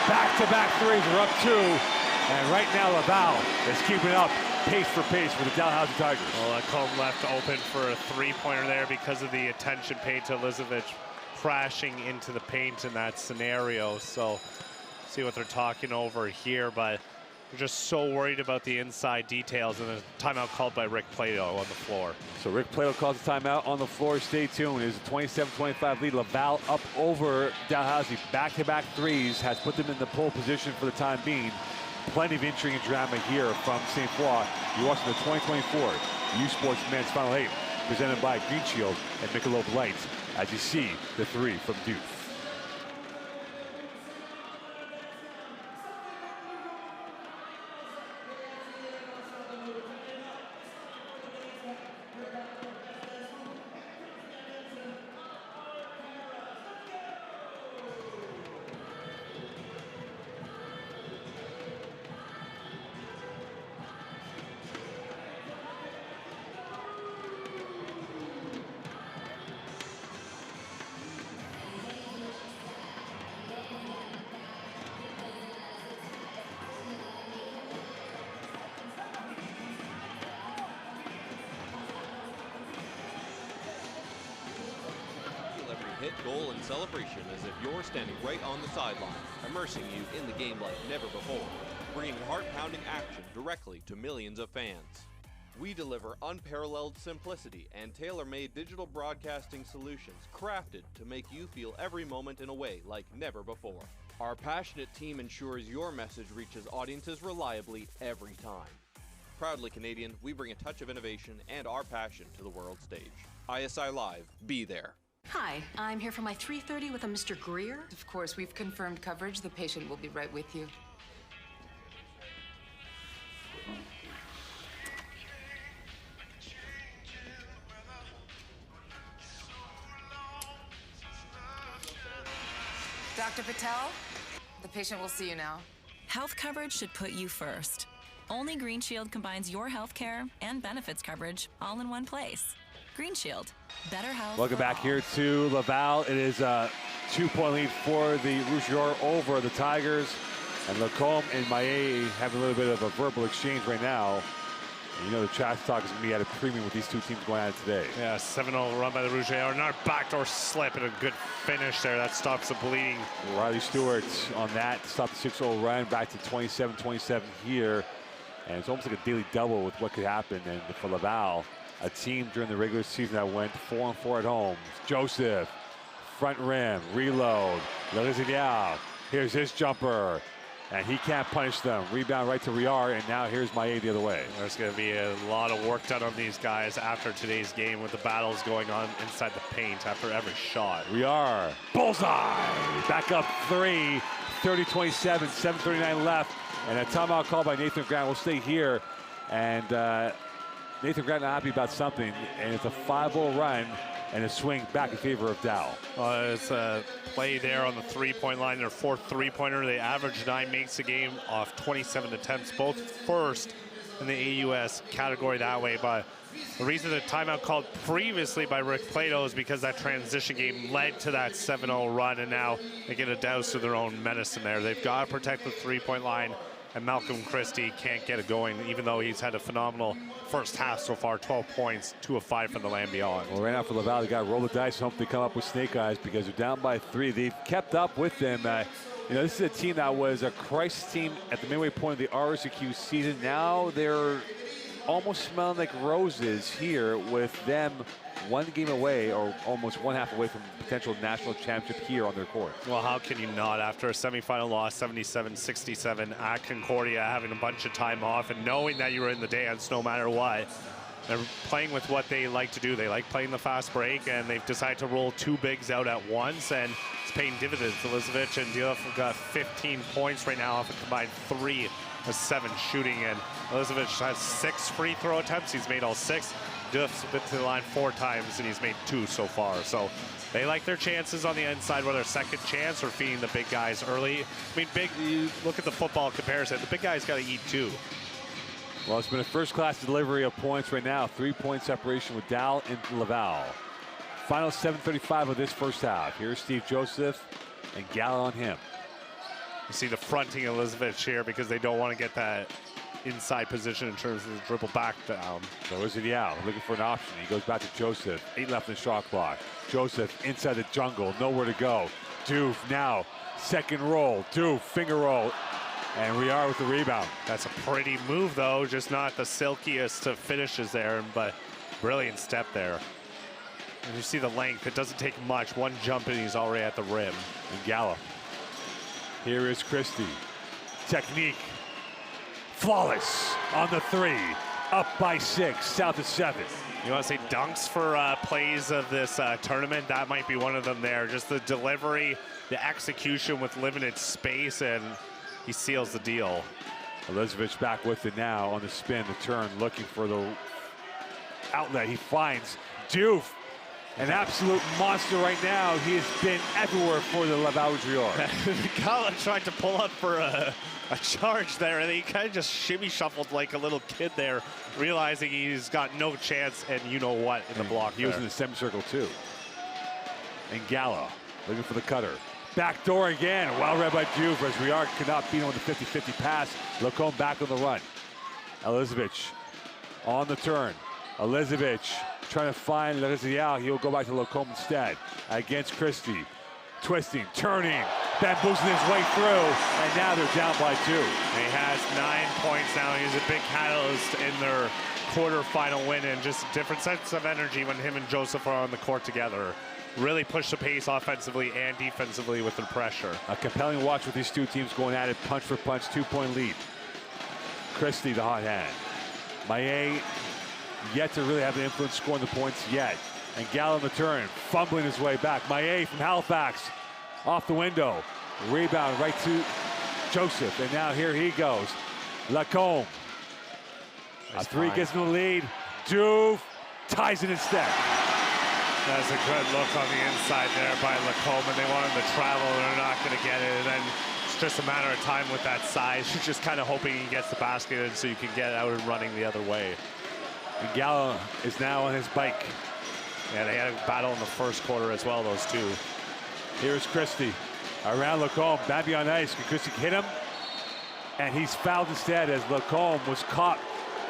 Back-to-back threes. We're up 2. And right now Laval is keeping up pace for pace with the Dalhousie Tigers. Well, Lacombe left open for a 3-pointer there because of the attention paid to Elizabeth crashing into the paint in that scenario. So see what they're talking over here, but they're just so worried about the inside details, and a timeout called by Rick Plato on the floor. So Rick Plato calls a timeout on the floor. Stay tuned. It's a 27-25 lead. Laval up over Dalhousie. Back-to-back threes has put them in the pole position for the time being. Plenty of intrigue and drama here from St. Foy. You're watching the 2024 U Sports Men's Final 8, presented by Green Shield and Michelob Light, as you see the 3 from Diouf. Hit, goal, and celebration as if you're standing right on the sideline, immersing you in the game like never before, bringing heart-pounding action directly to millions of fans. We deliver unparalleled simplicity and tailor-made digital broadcasting solutions crafted to make you feel every moment in a way like never before. Our passionate team ensures your message reaches audiences reliably every time. Proudly Canadian, we bring a touch of innovation and our passion to the world stage. ISI Live, be there. Hi, I'm here for my 3:30 with a Mr. Greer. Of course, we've confirmed coverage. The patient will be right with you. Dr. Patel, the patient will see you now. Health coverage should put you first. Only Green Shield combines your health care and benefits coverage all in one place. Green Shield, better health. Welcome back here to Laval. It is a 2-point lead for the Rouge over the Tigers. And Lacombe and Maillet having a little bit of a verbal exchange right now. And you know the trash talk is going to be at a premium with these two teams going at it today. Yeah, 7-0 run by the Rouge. Another backdoor slip and a good finish there. That stops the bleeding. Riley Stewart on that stopped the 6-0 run back to 27-27 here. And it's almost like a daily double with what could happen. And for Laval, a team during the regular season that went 4-4 at home. Joseph, front rim, reload. Here's his jumper. And he can't punish them. Rebound right to Riard, and now here's Maillet the other way. There's going to be a lot of work done on these guys after today's game with the battles going on inside the paint after every shot. Riard, bullseye! Back up 3, 30-27, 7:39 left. And a timeout call by Nathan Grant will stay here. And Nathan Grant not happy about something, and it's a 5-0 run and a swing back in favor of Dow. It's a play there on the three-point line. Their fourth three-pointer. They average 9 makes a game off 27 attempts, both first in the AUS category that way. But the reason the timeout called previously by Rick Plato is because that transition game led to that 7-0 run, and now they get a douse to their own medicine there. They've got to protect the three-point line, and Malcolm Christie can't get it going, even though he's had a phenomenal first half so far. 12 points, 2 of 5 from the land beyond. Well, right now for Laval, they got to roll the dice and hope they come up with snake eyes because they're down by 3. They've kept up with them. You know, this is a team that was a crisis team at the midway point of the RSQ season. Now they're almost smelling like roses here with them one game away or almost one half away from potential national championship here on their court. Well, how can you not after a semifinal loss 77-67 at Concordia, having a bunch of time off and knowing that you were in the dance no matter what. They're playing with what they like to do. They like playing the fast break, and they've decided to roll 2 bigs out at once, and it's paying dividends. Elizabeth and Diouf have got 15 points right now off a combined 3 of 7 shooting, and Elizabeth has 6 free throw attempts. He's made all 6. Diouf's been to the line 4 times, and he's made 2 so far. So they like their chances on the inside, whether second chance or feeding the big guys early. I mean, you look at the football comparison, the big guys got to eat too. Well, it's been a first-class delivery of points right now. 3-point separation with Dal and Laval. Final 7:35 of this first half. Here's Steve Joseph and Gallo on him. You see the fronting Elizabeth here because they don't want to get that inside position in terms of the dribble back down. So is it Yao looking for an option. He goes back to Joseph. 8 left in the shot clock. Joseph inside the jungle, nowhere to go. Doof now, second roll. Doof, finger roll. And we are with the rebound. That's a pretty move, though. Just not the silkiest of finishes there, but brilliant step there. And you see the length. It doesn't take much. One jump and he's already at the rim. And Gallo. Here is Christie. Technique. Flawless on the 3. Up by 6. South of 7. You want to say dunks for plays of this tournament? That might be one of them there. Just the delivery, the execution with limited space, and he seals the deal. Elizabeth back with it now on the spin, the turn, looking for the outlet. He finds Diouf, an absolute monster right now. He has been everywhere for the Laval Drior. Gala tried to pull up for a charge there, and he kind of just shimmy shuffled like a little kid there, realizing he's got no chance and you know what in the block. He was in the semicircle too. And Gallo looking for the cutter. Back door again, well read by Diouf as Riard could not beat him with a 50-50 pass. Lacombe back on the run. Elizabeth on the turn. Elizabeth trying to find Lerezial. He'll go back to Lacombe instead. Against Christie. Twisting, turning, bamboozling his way through, and now they're down by 2. He has 9 points now. He's a big catalyst in their quarterfinal win, and just a different sense of energy when him and Joseph are on the court together. Really push the pace offensively and defensively with their pressure. A compelling watch with these two teams going at it, punch for punch, 2-point lead. Christie, the hot hand. Maillet yet to really have an influence scoring the points yet. And Gallo in the turn, fumbling his way back. Maillet from Halifax, off the window. Rebound right to Joseph, and now here he goes. Lacombe. A 3 gets in the lead. Diouf ties it instead. That's a good look on the inside there by Lacombe, and they want him to travel, and they're not going to get it. And then it's just a matter of time with that size. You're just kind of hoping he gets the basket in so you can get out and running the other way. And Gallo is now on his bike. Yeah, they had a battle in the first quarter as well, those two. Here's Christie around Lacombe. Bambi on ice. Can Christie hit him? And he's fouled instead as Lacombe was caught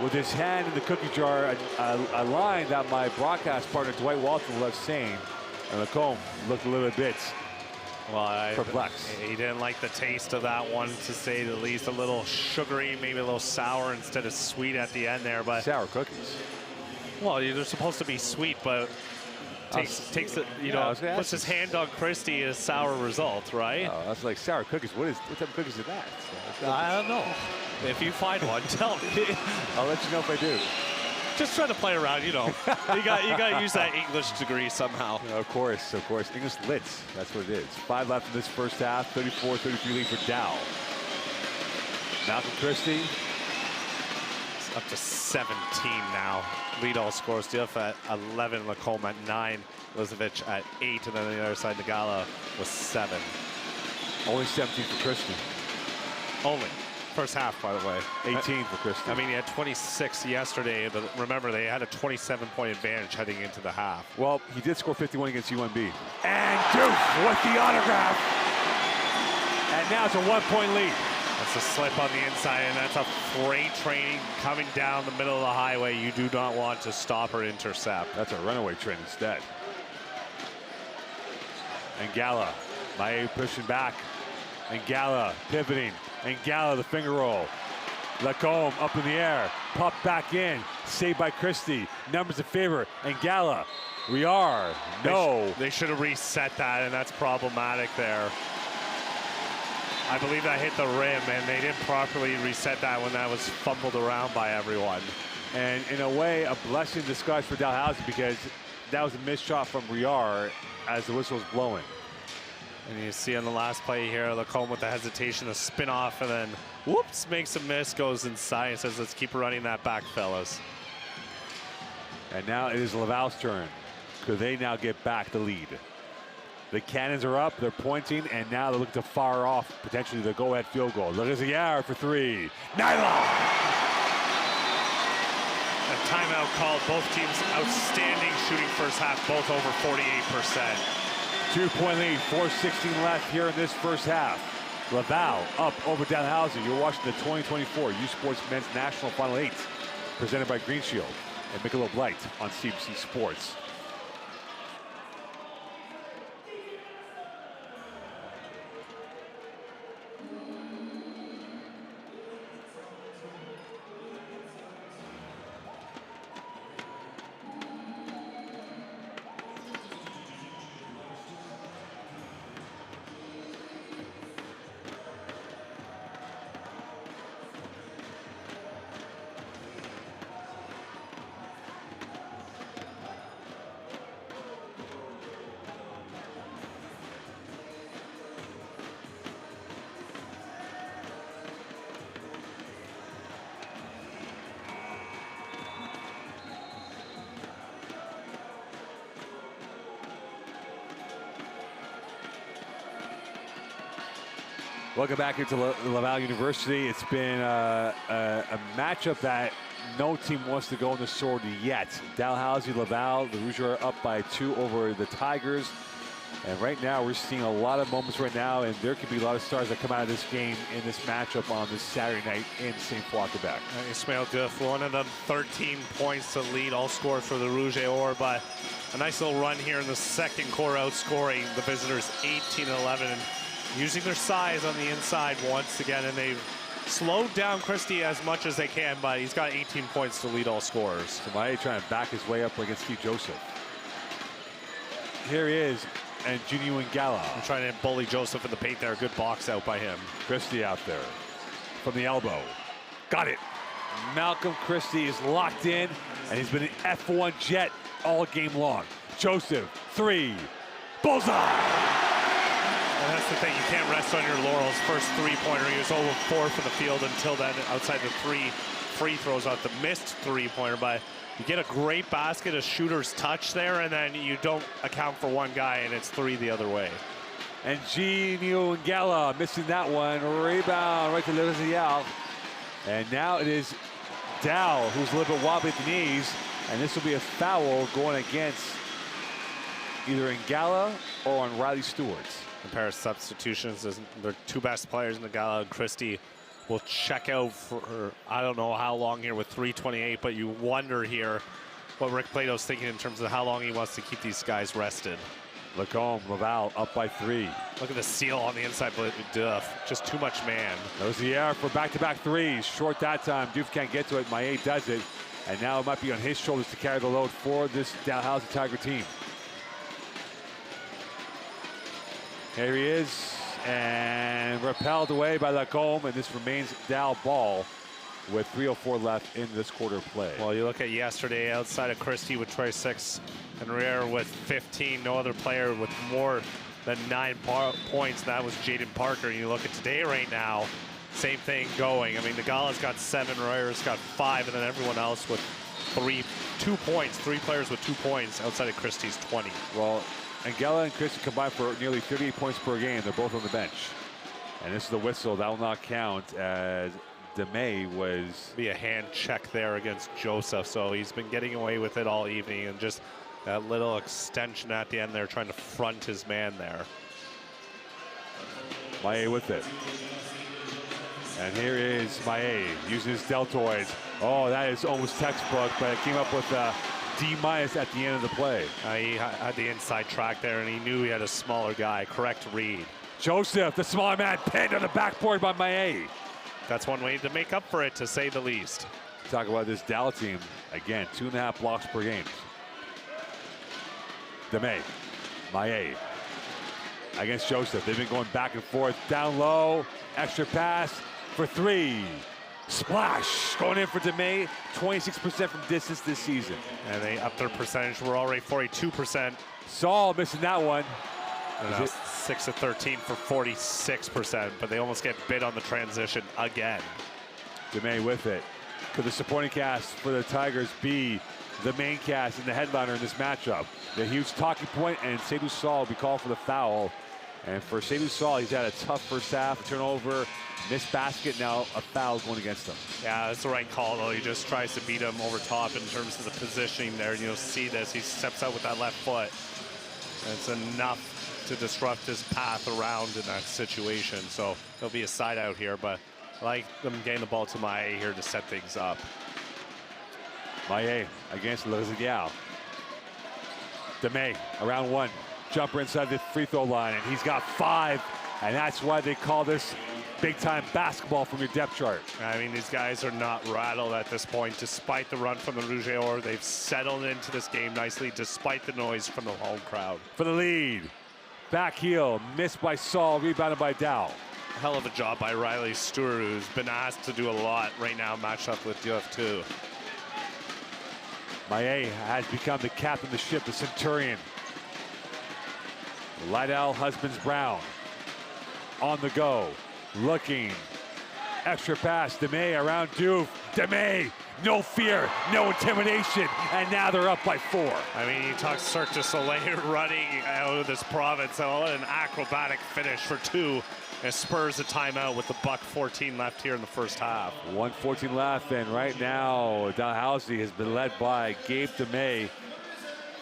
with his hand in the cookie jar, a line that my broadcast partner Dwight Walton loves saying. And Lacombe looked a little bit perplexed. He didn't like the taste of that one, to say the least. A little sugary, maybe a little sour instead of sweet at the end there. But sour cookies. Well, they're supposed to be sweet, but takes the, puts his hand on Christie is sour result, right? Oh, that's like sour cookies. What type of cookies is that? I don't know. If you find one, tell me. I'll let you know if I do. Just trying to play around, you got to use that English degree somehow. Of course. English lit. That's what it is. 5 left in this first half. 34-33 lead for Dow. Malcolm Christie. It's up to 17 now. Lead all scores. Diouf at 11, Lacombe at 9, Elizabeth at 8, and then on the other side, Nagala was 7. Only 17 for Christie. Only. First half, by the way. 18 for Christie. I mean, he had 26 yesterday, but remember, they had a 27-point advantage heading into the half. Well, he did score 51 against UNB. And Diouf with the autograph. And now it's a 1-point lead. That's a slip on the inside, and that's a freight train coming down the middle of the highway. You do not want to stop or intercept. That's a runaway train instead. And Gala, Maillet pushing back. And Gala pivoting. And Gala the finger roll. Lacombe up in the air, popped back in, saved by Christie. Numbers in favor, and Gala. We are. No. They should have reset that, and that's problematic there. I believe that hit the rim, and they didn't properly reset that when that was fumbled around by everyone. And in a way, a blessing in disguise for Dalhousie, because that was a missed shot from Riar as the whistle was blowing. And you see on the last play here, Lacombe with the hesitation, the spin off, and then whoops, makes a miss, goes inside and says, let's keep running that back, fellas. And now it is Laval's turn. Could they now get back the lead? The cannons are up, they're pointing, and now they're looking to fire off potentially the go-ahead field goal. Lagazillard for three. Nyla! A timeout called. Both teams outstanding shooting first half, both over 48%. 2-point lead, 4:16 left here in this first half. Laval up over Dalhousie. You're watching the 2024 U Sports Men's National Final 8, presented by Green Shield and Michelob Light on CBC Sports. Welcome back into Laval University. It's been a matchup that no team wants to go on the sword yet. Dalhousie, Laval, the Rouges are up by 2 over the Tigers. And right now we're seeing a lot of moments right now, and there could be a lot of stars that come out of this game in this matchup on this Saturday night in St. Foy, Quebec. Ismail Diouf, one of them, 13 points to lead all score for the Rouge et Or, but a nice little run here in the second quarter, outscoring the visitors 18-11. And using their size on the inside once again, and they've slowed down Christie as much as they can, but he's got 18 points to lead all scorers. Somebody trying to back his way up against Steve Joseph. Here he is, and Junio Ngala. I'm trying to bully Joseph in the paint there. Good box out by him. Christie out there from the elbow. Got it. Malcolm Christie is locked in, and he's been an F1 jet all game long. Joseph, 3. Bullseye! And that's the thing, you can't rest on your laurels. First three-pointer, he was 0 of 4 from the field until then, outside the 3 free throws out the missed three-pointer. But you get a great basket, a shooter's touch there, and then you don't account for one guy, and it's 3 the other way. And Junio Ngala missing that one. Rebound right to Lagazillard. And now it is Dow, who's a little bit wobbly at the knees, and this will be a foul going against either Ngala or on Riley Stewart. A pair of substitutions. Their 2 best players in the Gala and Christie will check out for I don't know how long here with 3:28, but you wonder here what Rick Plato's thinking in terms of how long he wants to keep these guys rested. Lacombe, Laval up by 3. Look at the seal on the inside, but Diouf, just too much man. Lagazillard for back-to-back threes. Short that time. Diouf can't get to it. Maillet does it. And now it might be on his shoulders to carry the load for this Dalhousie Tiger team. Here he is, and repelled away by Lacombe, and this remains Dal ball with 3:04 left in this quarter play. Well, you look at yesterday, outside of Christie with 26 and Rier with 15, no other player with more than 9 points. That was Jaden Parker. You look at today right now, same thing going. I mean, the Gala's got 7, Rier's got 5, and then everyone else with 2 points. 3 players with 2 points outside of Christie's 20. Well, Ngala and Christie combined for nearly 38 points per game. They're both on the bench. And this is the whistle. That will not count, as DeMay was... Be a hand check there against Joseph. So he's been getting away with it all evening, and just that little extension at the end there, trying to front his man there. Maillet with it. And here is Maillet using his deltoids. Oh, that is almost textbook, but it came up with D- at the end of the play. He had the inside track there, and he knew he had a smaller guy. Correct read. Joseph, the smaller man, pinned on the backboard by Maillet. that's one way to make up for it, to say the least. Talk about this Dow team. Again, 2.5 blocks per game. DeMay, Maillet against Joseph. They've been going back and forth. Down low, extra pass for 3. Splash, going in for DeMay, 26% from distance this season. And they upped their percentage. We're already 42%. Saul missing that one. 6 of 13 for 46%, but they almost get bit on the transition again. DeMay with it. Could the supporting cast for the Tigers be the main cast and the headliner in this matchup? The huge talking point, and Seydou Saul will be called for the foul. And for Seydou Saul, he's had a tough first half, a turnover, missed basket, now a foul going against him. Yeah, that's the right call, though. He just tries to beat him over top in terms of the positioning there. You'll see this. He steps out with that left foot. And it's enough to disrupt his path around in that situation. So there'll be a side out here, but I like them getting the ball to Maillet here to set things up. Maillet against Laval. DeMay around 1. Jumper inside the free throw line, and he's got 5. And that's why they call this big-time basketball from your depth chart. I mean, these guys are not rattled at this point. Despite the run from the Rouge et Or, they've settled into this game nicely despite the noise from the home crowd. For the lead. Back heel, missed by Saul, rebounded by Dow. Hell of a job by Riley Stewart, who's been asked to do a lot right now, matched up with Diouf too. Maillet has become the captain of the ship, the Centurion. Lydell Husbands-Brown on the go, looking. Extra pass, DeMay around Diouf. DeMay, no fear, no intimidation, and now they're up by 4. I mean, you talk Cirque du Soleil running out of this province. Oh, an acrobatic finish for 2. And Spurs a timeout with the .14 left here in the first half. 1:14 left, and right now Dalhousie has been led by Gabe DeMay,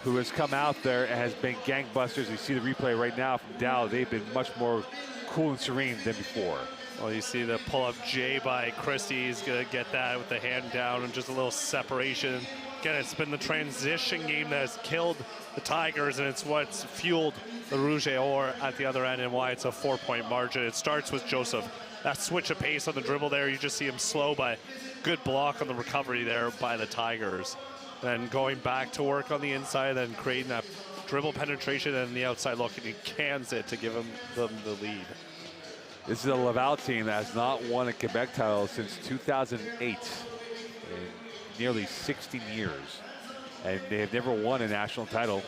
who has come out there and has been gangbusters. You see the replay right now from Dow. They've been much more cool and serene than before. Well, you see the pull-up J by Christie. He's going to get that with the hand down and just a little separation. Again, it's been the transition game that has killed the Tigers, and it's what's fueled the Rouge et Or at the other end and why it's a 4-point margin. It starts with Joseph. That switch of pace on the dribble there, you just see him slow, but good block on the recovery there by the Tigers. Then going back to work on the inside, then creating that dribble penetration and the outside look, and he cans it to give them the lead. This is a Laval team that has not won a Quebec title since 2008, in nearly 16 years. And they have never won a national title.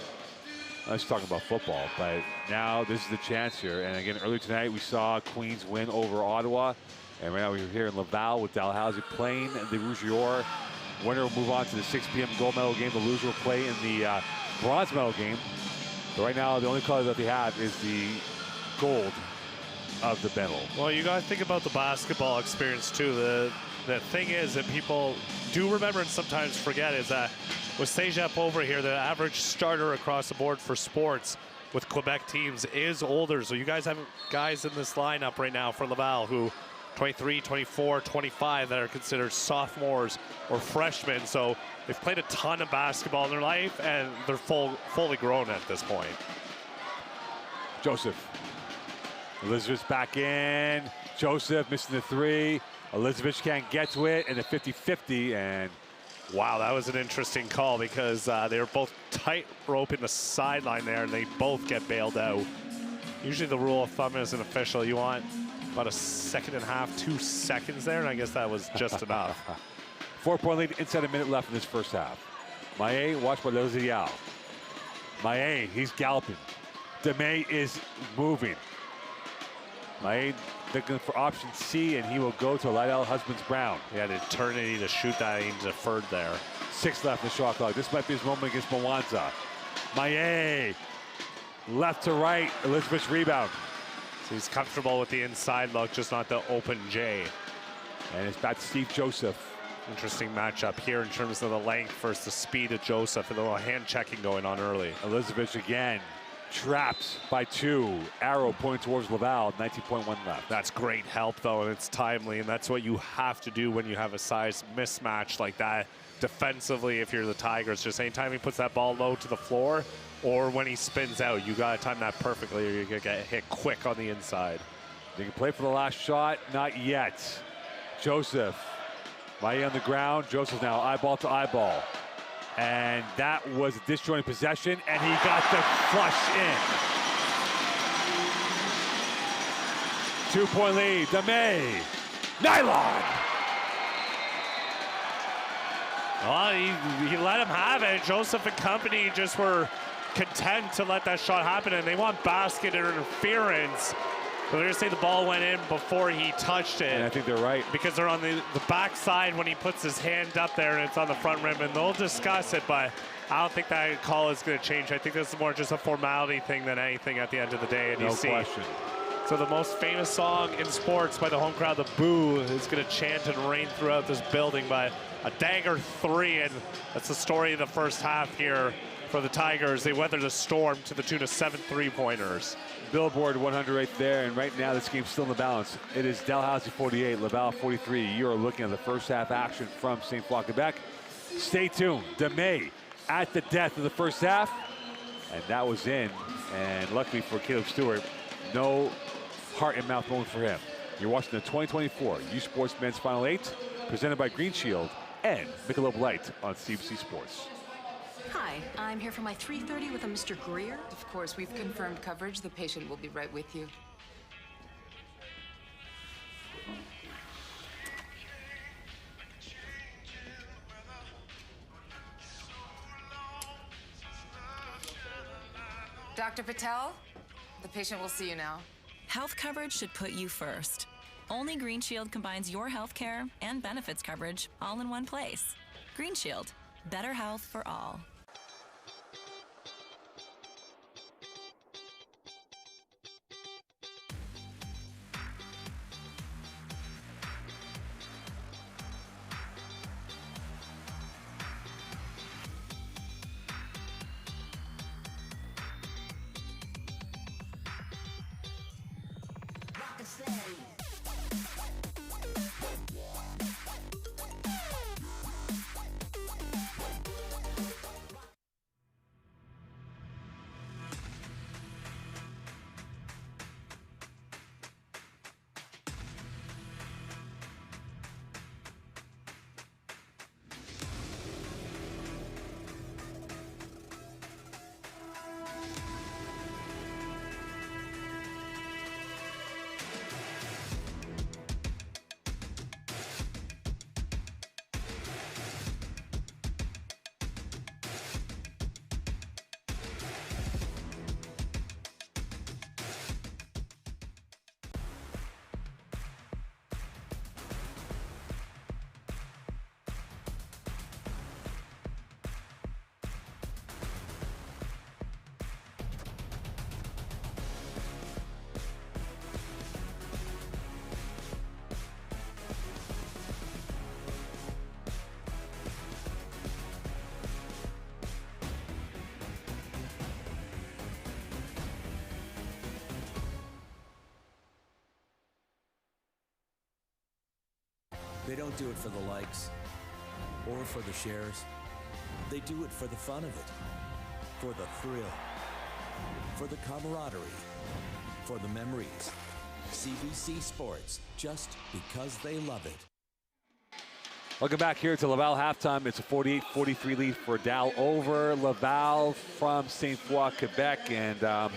I was talking about football, but now this is the chance here. And again, earlier tonight we saw Queens win over Ottawa. And right now we're here in Laval with Dalhousie playing the Rouge et Or. Winner will move on to the 6 p.m. gold medal game. The loser will play in the bronze medal game. But right now, the only color that they have is the gold of the medal. Well, you got to think about the basketball experience too. The thing is that people do remember and sometimes forget is that with Cégep over here, the average starter across the board for sports with Quebec teams is older. So you guys have guys in this lineup right now for Laval who 23, 24, 25 that are considered sophomores or freshmen. So they've played a ton of basketball in their life and they're fully grown at this point. Joseph. Elizabeth's back in. Joseph missing the 3. Elizabeth can't get to it, and the 50-50, and wow, that was an interesting call because they were both tight roping the sideline there, and they both get bailed out. Usually the rule of thumb as an official, you want about a second and a half, 2 seconds there, and I guess that was just enough. 4-point lead, inside a minute left in this first half. Maillet, watched by Lozial. Maillet, he's galloping. DeMay is moving. Maillet looking for option C, and he will go to Lydell Husbands-Brown. He had eternity to shoot that, and he deferred there. 6 left in the shot clock. This might be his moment against Mwanza. Maillet, left to right, Elizabeth's rebound. So he's comfortable with the inside look, just not the open J. And it's back to Steve Joseph. Interesting matchup here in terms of the length versus the speed of Joseph, and a little hand checking going on early. Elizabeth again. Trapped by 2. Arrow pointing towards Laval, 19.1 left. That's great help, though, and it's timely, and that's what you have to do when you have a size mismatch like that defensively if you're the Tigers. Just anytime he puts that ball low to the floor or when he spins out, you got to time that perfectly or you're going to get hit quick on the inside. They can play for the last shot. Not yet. Joseph, Maillet on the ground. Joseph now eyeball to eyeball. And that was a disjointed possession, and he got the flush in. 2-point lead, Demay, nylon. Well, he let him have it. Joseph and company just were content to let that shot happen, and they want basket interference. But they're going to say the ball went in before he touched it. And I think they're right. Because they're on the back side when he puts his hand up there and it's on the front rim, and they'll discuss it, but I don't think that call is going to change. I think this is more just a formality thing than anything at the end of the day. And no you see, question. So the most famous song in sports by the home crowd, the Boo, is going to chant and rain throughout this building by a dagger 3, and that's the story of the first half here for the Tigers. They weathered the storm to the tune of 7 3-pointers. Billboard 100 right there, and right now this game's still in the balance. It is Dalhousie 48, Laval 43. You are looking at the first half action from St. Foy, Quebec. Stay tuned. Demay at the death of the first half, and that was in. And luckily for Caleb Stewart, no heart and mouth moment for him. You're watching the 2024 U Sports Men's Final 8, presented by Green Shield and Michelob Light on CBC Sports. Hi, I'm here for my 3:30 with a Mr. Greer. Of course, we've confirmed coverage. The patient will be right with you. Dr. Patel, the patient will see you now. Health coverage should put you first. Only Green Shield combines your health care and benefits coverage all in one place. Green Shield, better health for all. They don't do it for the likes or for the shares. They do it for the fun of it, for the thrill, for the camaraderie, for the memories. CBC Sports, just because they love it. Welcome back here to Laval halftime. It's a 48-43 lead for Dal over Laval from St. Foy, Quebec. And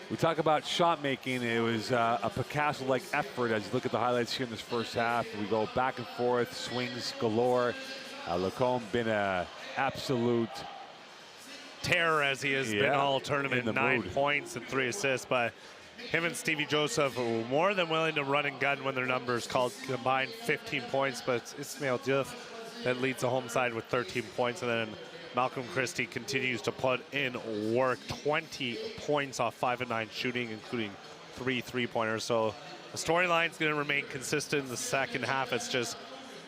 we talk about shot making. It was a Picasso-like effort as you look at the highlights here in this first half. We go back and forth, swings galore. Lacombe been an absolute terror as he has been all tournament. 9 mood. points and 3 assists, but him and Stevie Joseph were more than willing to run and gun when their numbers called combined 15 points, but it's Ismail Diouf that leads the home side with 13 points, and then Malcolm Christie continues to put in work. 20 points off 5 of 9 shooting, including 3 3-pointers. So the storyline's going to remain consistent in the second half. It's just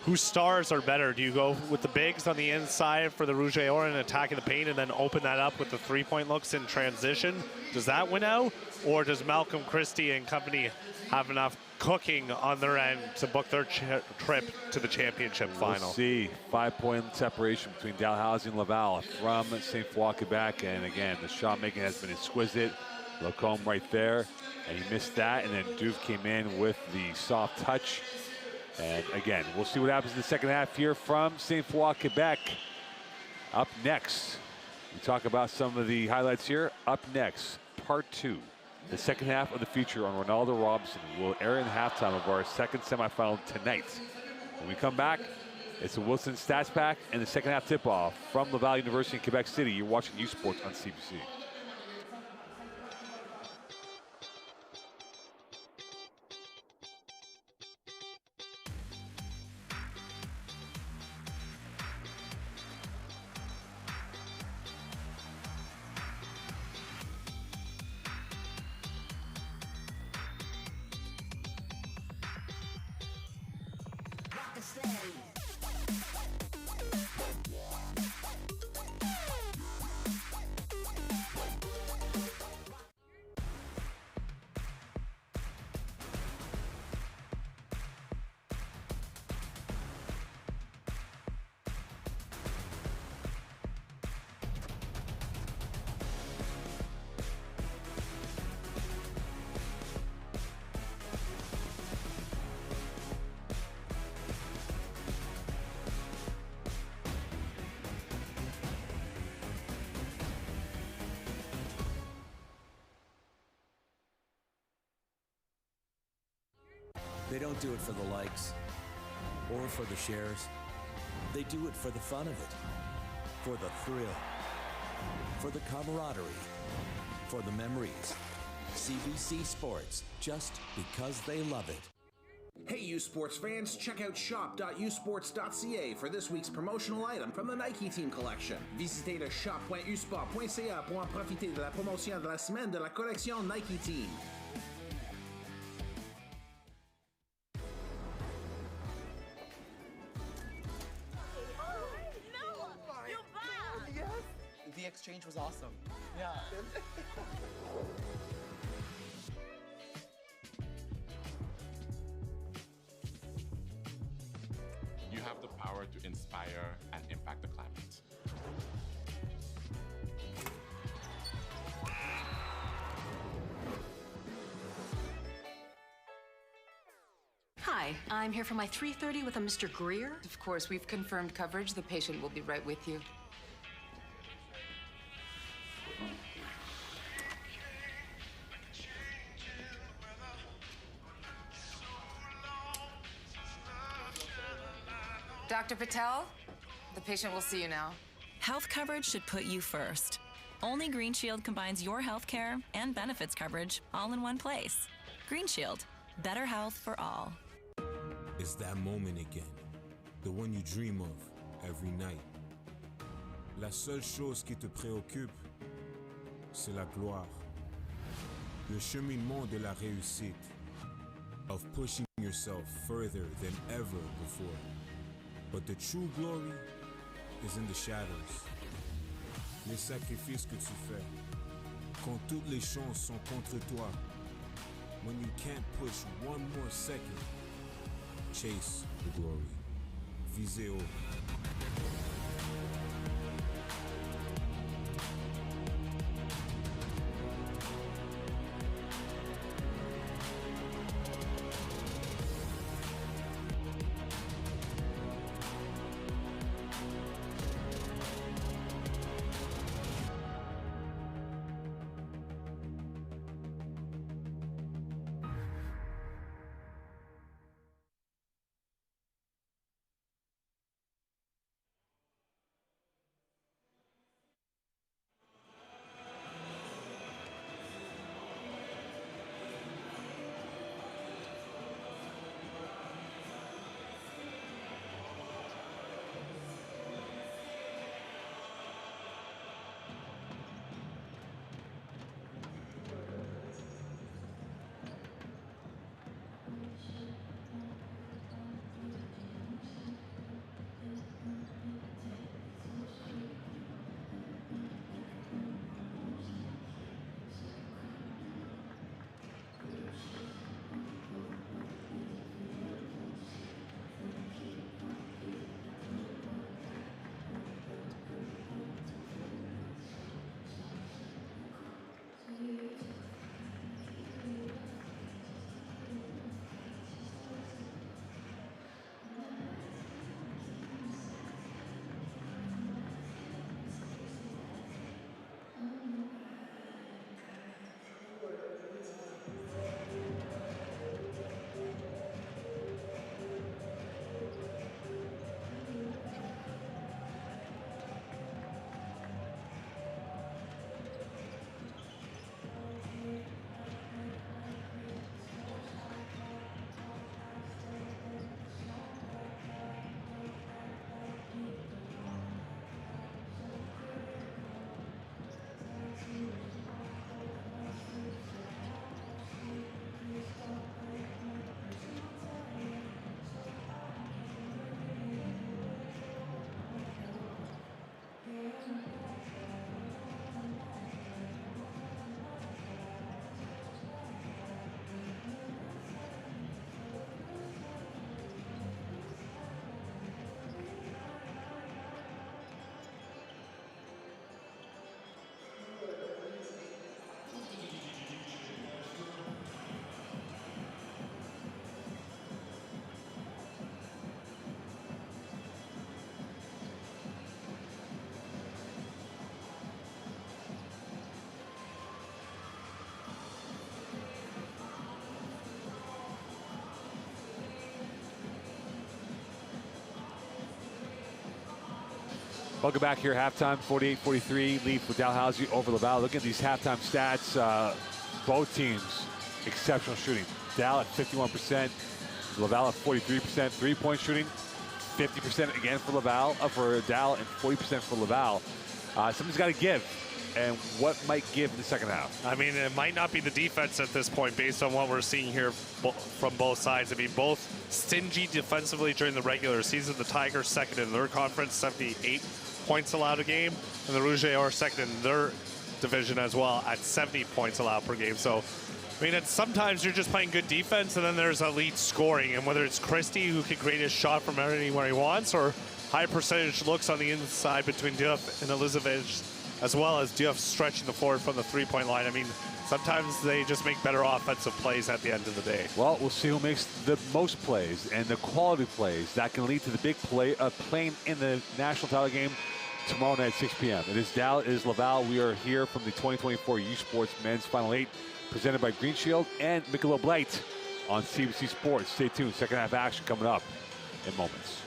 whose stars are better. Do you go with the bigs on the inside for the Rouge et Or and attacking the paint and then open that up with the 3-point looks in transition? Does that win out? Or does Malcolm Christie and company have enough cooking on their end to book their trip to the championship final? We'll see. 5-point separation between Dalhousie and Laval from St. Foy, Quebec. And again, the shot making has been exquisite. Lacombe right there, and he missed that. And then Diouf came in with the soft touch. And again, we'll see what happens in the second half here from St. Foy, Quebec. Up next, we talk about some of the highlights here. Up next, part 2, the second half of the feature on Ronaldo Robinson will air in halftime of our second semifinal tonight. When we come back, it's the Wilson Stats Pack and the second half tip-off from Laval University in Quebec City. You're watching U Sports on CBC. They don't do it for the likes or for the shares. They do it for the fun of it, for the thrill, for the camaraderie, for the memories. CBC Sports, just because they love it. Hey, U Sports fans, check out shop.usports.ca for this week's promotional item from the Nike Team Collection. Visitez le shop.usport.ca pour en profiter de la promotion de la semaine de la collection Nike Team. The exchange was awesome. Yeah. You have the power to inspire and impact the climate. Hi, I'm here for my 3:30 with a Mr. Greer. Of course, we've confirmed coverage. The patient will be right with you. Dr. Patel, the patient will see you now. Health coverage should put you first. Only Green Shield combines your health care and benefits coverage all in one place. Green Shield, better health for all. It's that moment again, the one you dream of every night. La seule chose qui te préoccupe, c'est la gloire. Le cheminement de la réussite, of pushing yourself further than ever before. But the true glory is in the shadows. Les sacrifices que tu fais, quand toutes les chances sont contre toi. When you can't push one more second, chase the glory. Visez haut. Welcome back here, halftime, 48-43, lead for Dalhousie over Laval. Look at these halftime stats. Both teams, exceptional shooting. Dal at 51%, Laval at 43%. Three-point shooting, 50% again for Laval, for Dal, and 40% for Laval. Something's got to give. And what might give in the second half? I mean, it might not be the defense at this point based on what we're seeing here from both sides. I mean, both stingy defensively during the regular season. The Tigers second in their conference, 78 points allowed a game. And the Rouge et Or second in their division as well at 70 points allowed per game. So, I mean, sometimes you're just playing good defense and then there's elite scoring. And whether it's Christie, who can create his shot from anywhere he wants, or high percentage looks on the inside between Diouf and Elizabeth, as well as Diouf stretching the floor from the three-point line. I mean, sometimes they just make better offensive plays at the end of the day. Well, we'll see who makes the most plays and the quality plays that can lead to the big play of playing in the national title game tomorrow night at 6 p.m. It is Dal, it is Laval. We are here from the 2024 U Sports Men's Final 8, presented by Green Shield and Michelob Light on CBC Sports. Stay tuned. Second half action coming up in moments.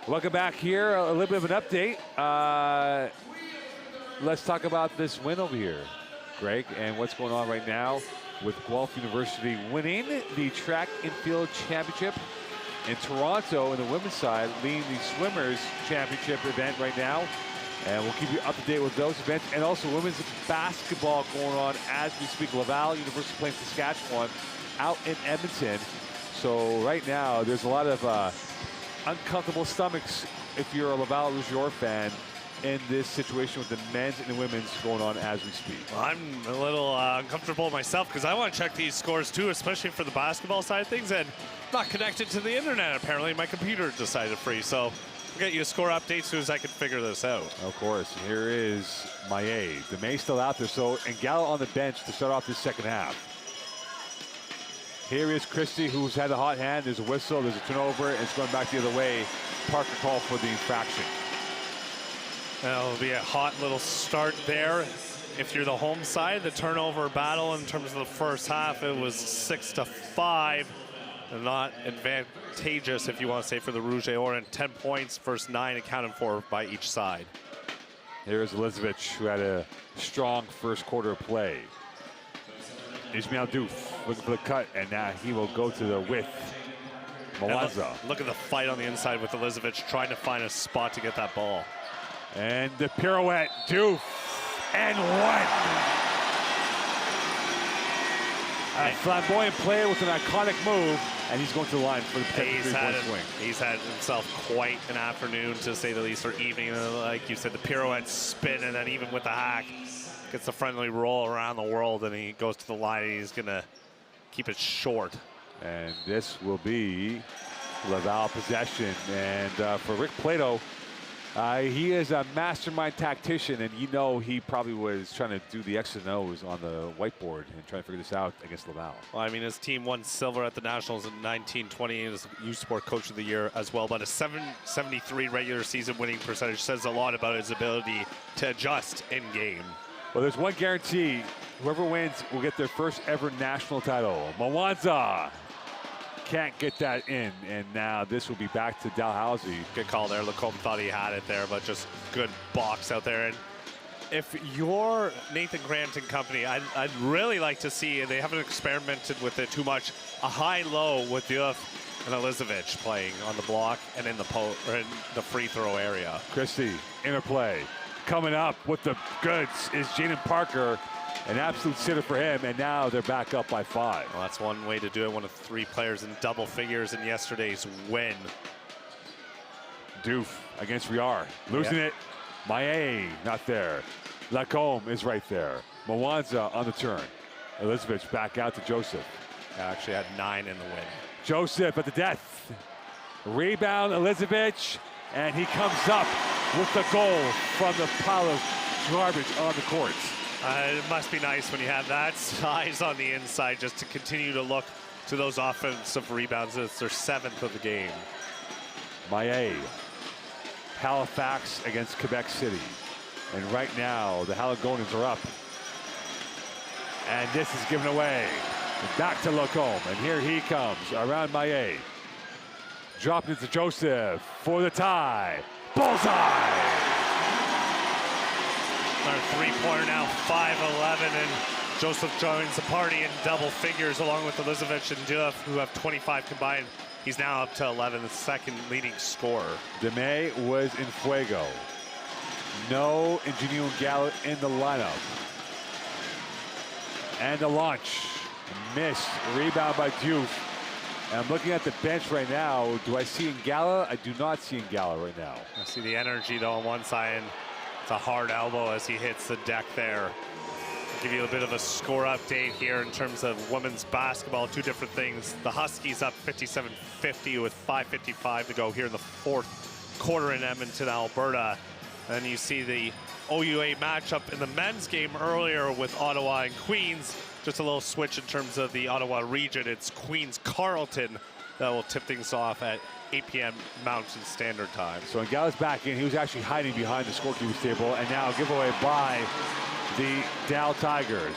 Welcome back here. A little bit of an update. Let's talk about this win over here, Greg, and what's going on right now with Guelph University winning the track and field championship in Toronto in the women's side, leading the swimmers championship event right now. And we'll keep you up to date with those events, and also women's basketball going on as we speak. Laval University playing Saskatchewan out in Edmonton. So right now there's a lot of uncomfortable stomachs if you're a Laval Rouge et Or fan in this situation with the men's and the women's going on as we speak. Well, I'm a little uncomfortable myself because I want to check these scores too, especially for the basketball side of things, and not connected to the internet apparently. My computer decided to freeze, so I'll get you a score update as soon as I can figure this out. Of course. Here is Maillet. DeMay still out there, so, and Gallo on the bench to start off this second half. Here is Christie, who's had a hot hand. There's a whistle, there's a turnover, and it's going back the other way. Parker called for the infraction. That'll be a hot little start there. If you're the home side, the turnover battle in terms of the first half, it was 6-5. Not advantageous, if you want to say, for the Rouge et Or, and 10 points, first 9 accounted for by each side. Here's Elizabeth, who had a strong first quarter of play. Ismail Diouf. looking for the cut, and now he will go to the width. Mwanza. Look at the fight on the inside with Elizavich trying to find a spot to get that ball. And the pirouette, Doof, and one. A flamboyant player with an iconic move, and he's going to the line for the three-point swing. He's had himself quite an afternoon, to say the least, or evening. Like you said, the pirouette spin, and then even with the hack, gets a friendly roll around the world, and he goes to the line, and he's going to keep it short. And this will be Laval possession. And for Rick Plato, he is a mastermind tactician, and you know he probably was trying to do the X and O's on the whiteboard and trying to figure this out against Laval. Well, I mean, his team won silver at the Nationals in 1920 as Youth Sport Coach of the Year as well, but a 773 regular season winning percentage says a lot about his ability to adjust in game. Well, there's one guarantee. Whoever wins will get their first ever national title. Mwanza can't get that in, and now this will be back to Dalhousie. Good call there. Lacombe thought he had it there, but just good box out there. And if you're Nathan Grant and company, I'd really like to see, and they haven't experimented with it too much, a high-low with Diouf and Elizavich playing on the block and in the free throw area. Christie, interplay. Coming up with the goods is Jaden Parker. An absolute sitter for him, and now they're back up by 5. Well, that's one way to do it. One of 3 players in double figures in yesterday's win. Doof against Riar, losing it. Maé not there. Lacombe is right there. Mwanza on the turn. Elizavich back out to Joseph. Actually had 9 in the win. Joseph at the death. Rebound, Elizavich, and he comes up with the goal from the pile of garbage on the courts. It must be nice when you have that size on the inside just to continue to look to those offensive rebounds. It's their 7th of the game. Maé, Halifax against Quebec City. And right now, the Haligonians are up. And this is given away. Back to Lacombe, and here he comes around Maé. Dropping it to Joseph for the tie. Bullseye! Another 3-pointer now, 5-11, and Joseph joins the party in double figures along with Elizavich and Diouf, who have 25 combined. He's now up to 11, the second leading scorer. Demay was in fuego. No Ingenio Gallo in the lineup. And the launch. Missed. Rebound by Diouf. And I'm looking at the bench right now. Do I see Ngala? I do not see Ngala right now. I see the energy, though, on one side. And it's a hard elbow as he hits the deck there. I'll give you a bit of a score update here in terms of women's basketball. 2 different things. The Huskies up 57-50 with 5:55 to go here in the 4th quarter in Edmonton, Alberta. And you see the OUA matchup in the men's game earlier with Ottawa and Queens. Just a little switch in terms of the Ottawa region. It's Queens-Carleton that will tip things off at 8 p.m. Mountain Standard Time. So Ngala's back in. He was actually hiding behind the scorekeeper's table, and now giveaway by the Dow Tigers.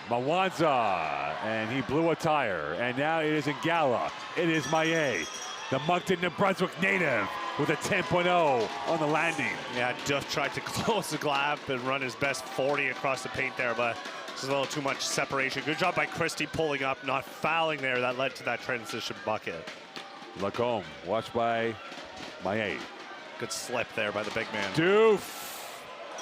Mwanza, and he blew a tire. And now it is Ngala. It is Maé, the Moncton, New Brunswick native, with a 10.0 on the landing. Yeah, Duff tried to close the gap and run his best 40 across the paint there, but just a little too much separation. Good job by Christie pulling up, not fouling there. That led to that transition bucket. Lacombe, watched by Maé. Good slip there by the big man. Doof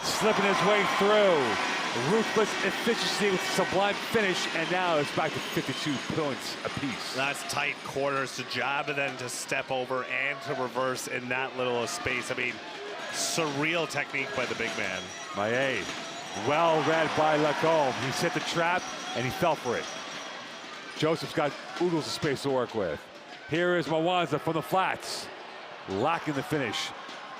slipping his way through. Ruthless efficiency with sublime finish, and now it's back to 52 points apiece. That's tight quarters to jab and then to step over and to reverse in that little space. I mean, surreal technique by the big man. Maé, well read by Lacombe. He set the trap and he fell for it. Joseph's got oodles of space to work with. Here is Mwanza from the flats, lacking the finish.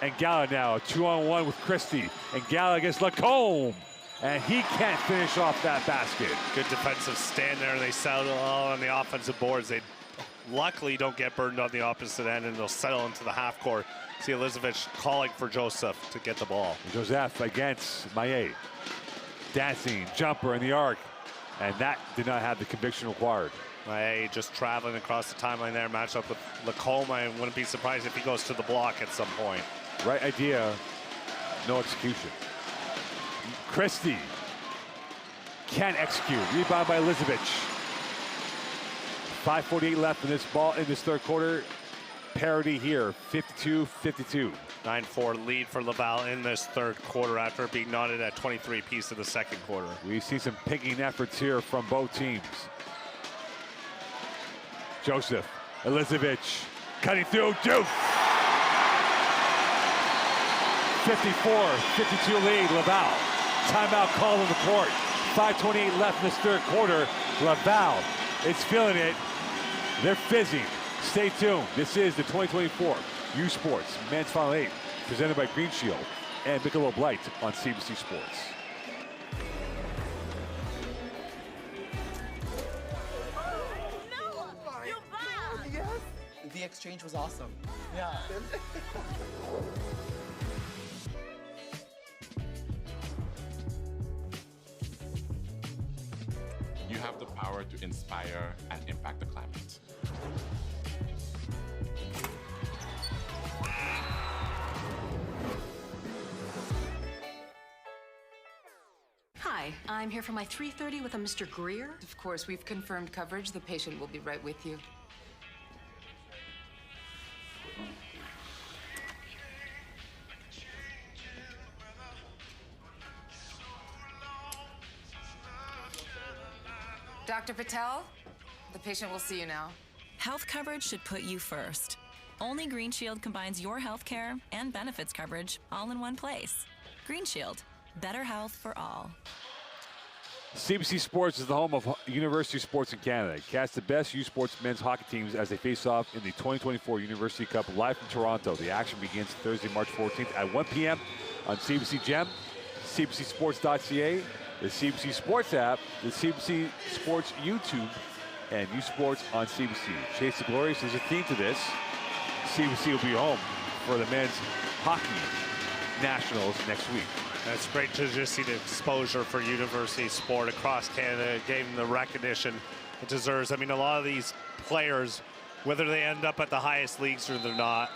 And Gala now, 2-on-1 with Christie. And Gala against Lacombe. And he can't finish off that basket. Good defensive stand there, and they settle on the offensive boards. They luckily don't get burned on the opposite end, and they'll settle into the half court. See Elizavich calling for Joseph to get the ball. Joseph against Maé. Dancing, jumper in the arc. And that did not have the conviction required. Maé just traveling across the timeline there, matched up with Lacombe. I wouldn't be surprised if he goes to the block at some point. Right idea, no execution. Christie can't execute. Rebound by Elizavich. 5:48 left in this third quarter. Parity here, 52-52. 9-4 lead for Laval in this third quarter after being knotted at 23 apiece in the second quarter. We see some picking efforts here from both teams. Joseph, Elizabeth, cutting through, Diouf! 54-52 lead, Laval. Timeout called on the court. 5:28 left in this third quarter. Laval is feeling it. They're fizzing. Stay tuned. This is the 2024 U Sports Men's Final 8, presented by Green Shield and Michelob Light on CBC Sports. The exchange was awesome. Yeah. You have the power to inspire and impact the climate. Hi, I'm here for my 3:30 with a Mr. Greer. Of course, we've confirmed coverage. The patient will be right with you. Dr. Patel, the patient will see you now. Health coverage should put you first. Only Green Shield combines your health care and benefits coverage all in one place. Green Shield, better health for all. CBC Sports is the home of University Sports in Canada. Cast the best U Sports men's hockey teams as they face off in the 2024 University Cup live from Toronto. The action begins Thursday, March 14th at 1 p.m. on CBC Gem, CBCSPORTS.CA, the CBC Sports app, the CBC Sports YouTube, and U Sports on CBC. Chase the Glorious is a theme to this. CBC will be home for the men's hockey nationals next week. And it's great to just see the exposure for university sport across Canada. It gave them the recognition it deserves. I mean, a lot of these players, whether they end up at the highest leagues or they're not,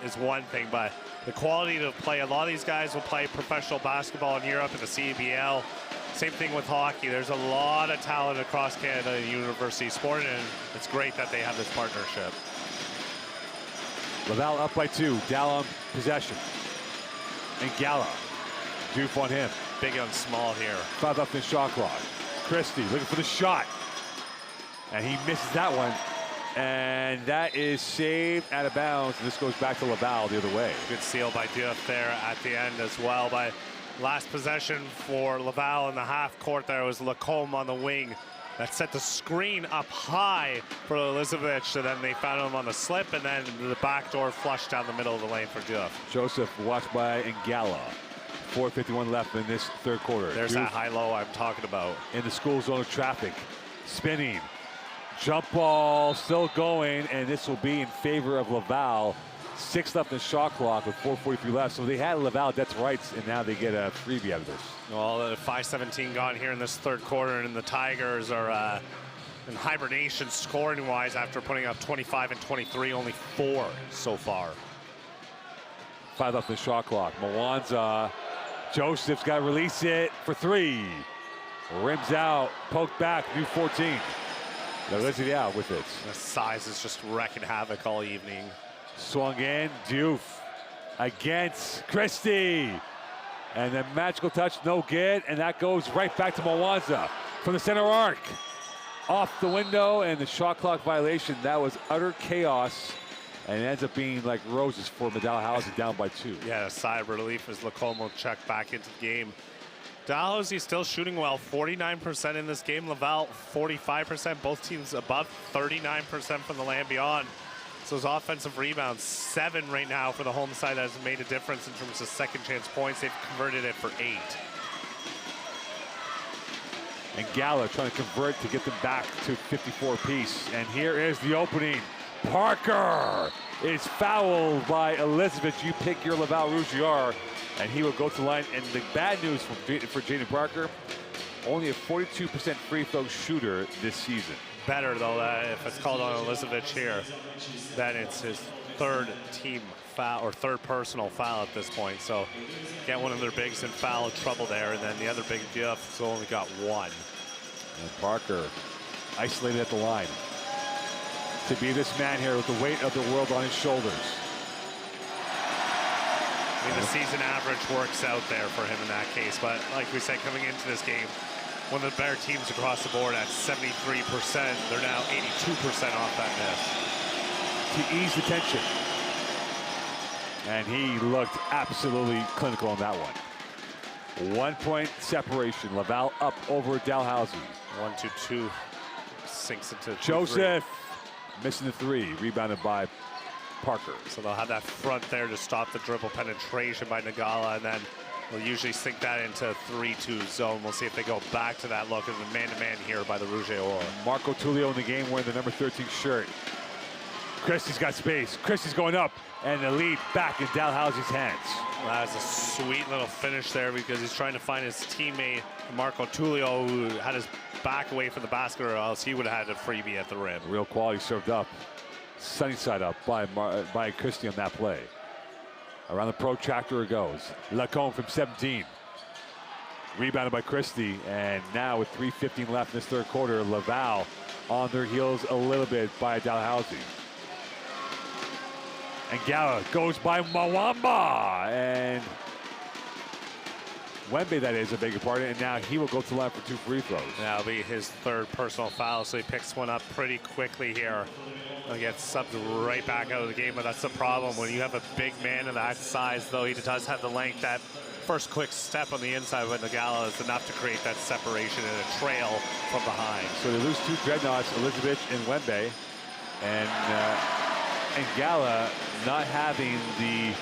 is one thing, but the quality to play. A lot of these guys will play professional basketball in Europe in the CBL. Same thing with hockey. There's a lot of talent across Canada in university sport, and it's great that they have this partnership. Laval up by 2. Dallon possession. And Gala. Diouf on him. Big on small here. 5 up in shot clock. Christie looking for the shot. And he misses that one. And that is saved out of bounds. And this goes back to Laval the other way. Good steal by Diouf there at the end as well. By last possession for Laval in the half court, there was Lacombe on the wing. That set the screen up high for Elizabeth, so then they found him on the slip, and then the backdoor flush down the middle of the lane for Diouf. Joseph watched by Ngala. 4:51 left in this third quarter. There's that high-low I'm talking about. In the school zone of traffic. Spinning. Jump ball still going, and this will be in favor of Laval. 6 left in shot clock with 4:43 left. So they had Laval dead to rights, and now they get a freebie out of this. Well, 5:17 gone here in this third quarter, and the Tigers are in hibernation scoring-wise after putting up 25 and 23, only 4 so far. 5 left in shot clock. Mwanza. Joseph's got to release it for 3. Rims out, poked back, new 14. Elizabeth out with it. The size is just wrecking havoc all evening. Swung in, Diouf against Christie. And the magical touch, no good, and that goes right back to Mwanza from the center arc. Off the window, and the shot clock violation. That was utter chaos, and it ends up being like roses for Dalhousie down by 2. Yeah, a sigh of relief as Lacombe will check back into the game. Dalhousie still shooting well, 49% in this game. Laval, 45%. Both teams above 39% from the land beyond. So those offensive rebounds, 7 right now for the home side. That has made a difference in terms of second chance points. They've converted it for 8. And Gala trying to convert to get them back to 54 apiece. And here is the opening. Parker is fouled by Elizabeth. You pick your Laval Rouge you are, and he will go to the line. And the bad news for Jaden Parker, only a 42% free throw shooter this season. Better though, if it's called on Elizabeth here, then it's his 3rd team foul or 3rd personal foul at this point. So get one of their bigs in foul trouble there, and then the other big Diouf only got 1. And Parker isolated at the line. to be this man here with the weight of the world on his shoulders. I mean, the season average works out there for him in that case, but like we said, coming into this game, one of the better teams across the board at 73%. They're now 82% off that miss. To ease the tension. And he looked absolutely clinical on that one. 1 point separation. Laval up over Dalhousie. 1-2 sinks into Joseph missing the three. Rebounded by Parker. So they'll have that front there to stop the dribble penetration by Nagala, and then they'll usually sink that into 3-2 zone. We'll see if they go back to that look. And the man-to-man here by the Rouge et Or. Marco Tullio in the game wearing the number 13 shirt. Christie's got space. Christie's going up, and the lead back in Dalhousie's hands. That's a sweet little finish there because he's trying to find his teammate, Marco Tullio, who had his back away from the basket, or else he would have had a freebie at the rim. Real quality served up. Sunny side up by Christie on that play. Around the protractor it goes. Lacombe from 17. Rebounded by Christie, and now with 3:15 left in this third quarter, Laval on their heels a little bit by Dalhousie. And Gala goes by Mwamba, and Wembe, that is, I beg your pardon, and now he will go to the line for 2 free throws. That'll be his third personal foul, so he picks one up pretty quickly here. He'll get subbed right back out of the game, but that's the problem. When you have a big man of that size, though, he does have the length. That first quick step on the inside with Nagala is enough to create that separation and a trail from behind. So they lose 2 dreadnoughts, Elizabeth and Wembe, and Gala not having the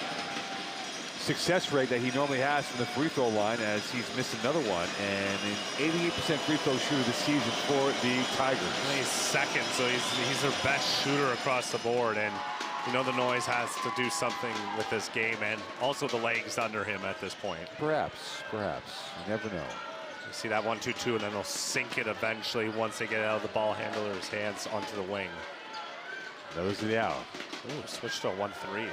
success rate that he normally has from the free throw line, as he's missed another one, and an 88% free throw shooter this season for the Tigers. And he's second, so he's their best shooter across the board, and you know the noise has to do something with this game, and also the legs under him at this point. Perhaps, you never know. You see that 1-2-2, and then they'll sink it eventually once they get it out of the ball handler's hands onto the wing. Those are the out. Ooh, switch to a 1-3.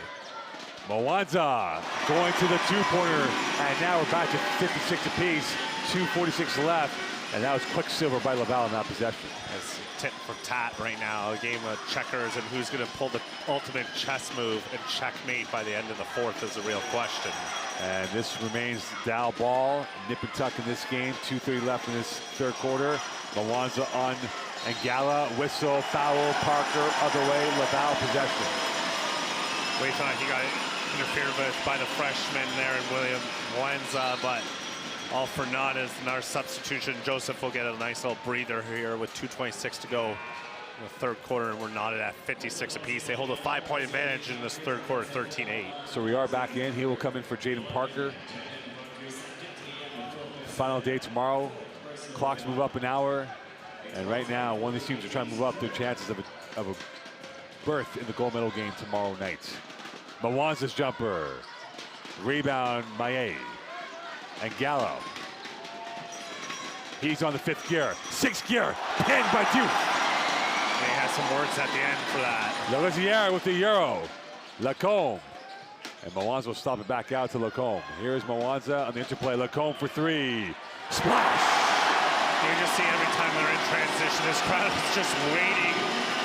Mwanza going to the 2-pointer, and now we're back to 56 apiece. 2:46 left, and that was Quicksilver by Laval in that possession. It's tit for tat right now, a game of checkers, and who's going to pull the ultimate chess move and checkmate by the end of the fourth is a real question. And this remains Dow ball, nip and tuck in this game. 2:30 left in this third quarter. Mwanza on and Gala, whistle, foul, Parker, other way, Laval possession. We thought he got interfered with by the freshman there in William Mwanza, but all for naught is another substitution. Joseph will get a nice little breather here with 2:26 to go in the third quarter, and we're knotted at 56 apiece. They hold a 5-point advantage in this third quarter, 13-8. So we are back in. He will come in for Jaden Parker. Final day tomorrow. Clocks move up an hour. And right now, one of these teams are trying to move up their chances of a berth in the gold medal game tomorrow night. Mwanza's jumper. Rebound, Maye. And Gallo. He's on the 5th gear. 6th gear. Pinned by Duke. They had some words at the end for that. Lariziere with the Euro. Lacombe. And Mwanza will stop it back out to Lacombe. Here's Mwanza on the interplay. Lacombe for 3. Splash! You just see every time they're in transition, this crowd is just waiting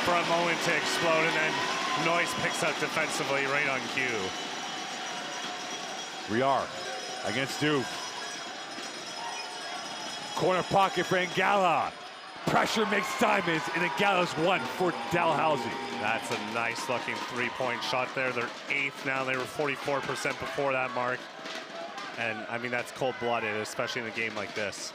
for a moment to explode, and then Noise picks up defensively right on cue. Riar against Duke. Corner pocket for Ngala. Pressure makes diamonds, and Ngala's one for Dalhousie. That's a nice looking 3-point shot there. They're 8th now. They were 44% before that mark. And I mean, that's cold-blooded, especially in a game like this.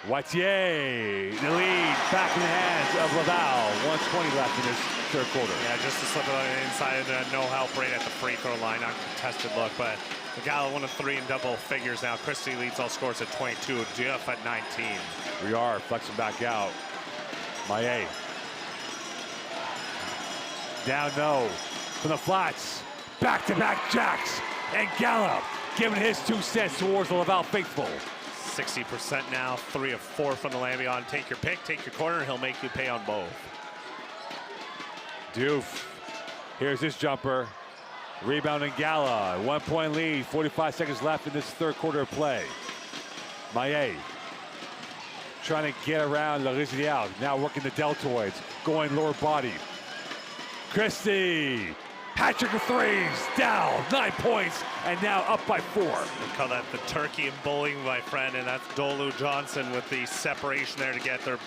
Wattier, the lead back in the hands of Laval. 1:20 left in this third quarter. Yeah, just to slip it on the inside, and no help right at the free throw line, uncontested look. But Nagala 1 of 3 in double figures now. Christie leads all scores at 22. Diouf at 19. We are flexing back out. Maye. Down no. From the flats. Back-to-back jacks. And Gallup giving his 2 cents towards the Laval faithful. 60% now, 3 of 4 from the Lambion. Take your pick, take your corner, and he'll make you pay on both. Diouf, here's his jumper. Rebounding Gala, 1-point lead, 45 seconds left in this third quarter of play. Maye, trying to get around Laval. Now working the deltoids, going lower body. Christie, hat-trick of threes, down, 9 points, and now up by 4. We call that the turkey and bowling, my friend, and that's Dolu Johnson with the separation there to get their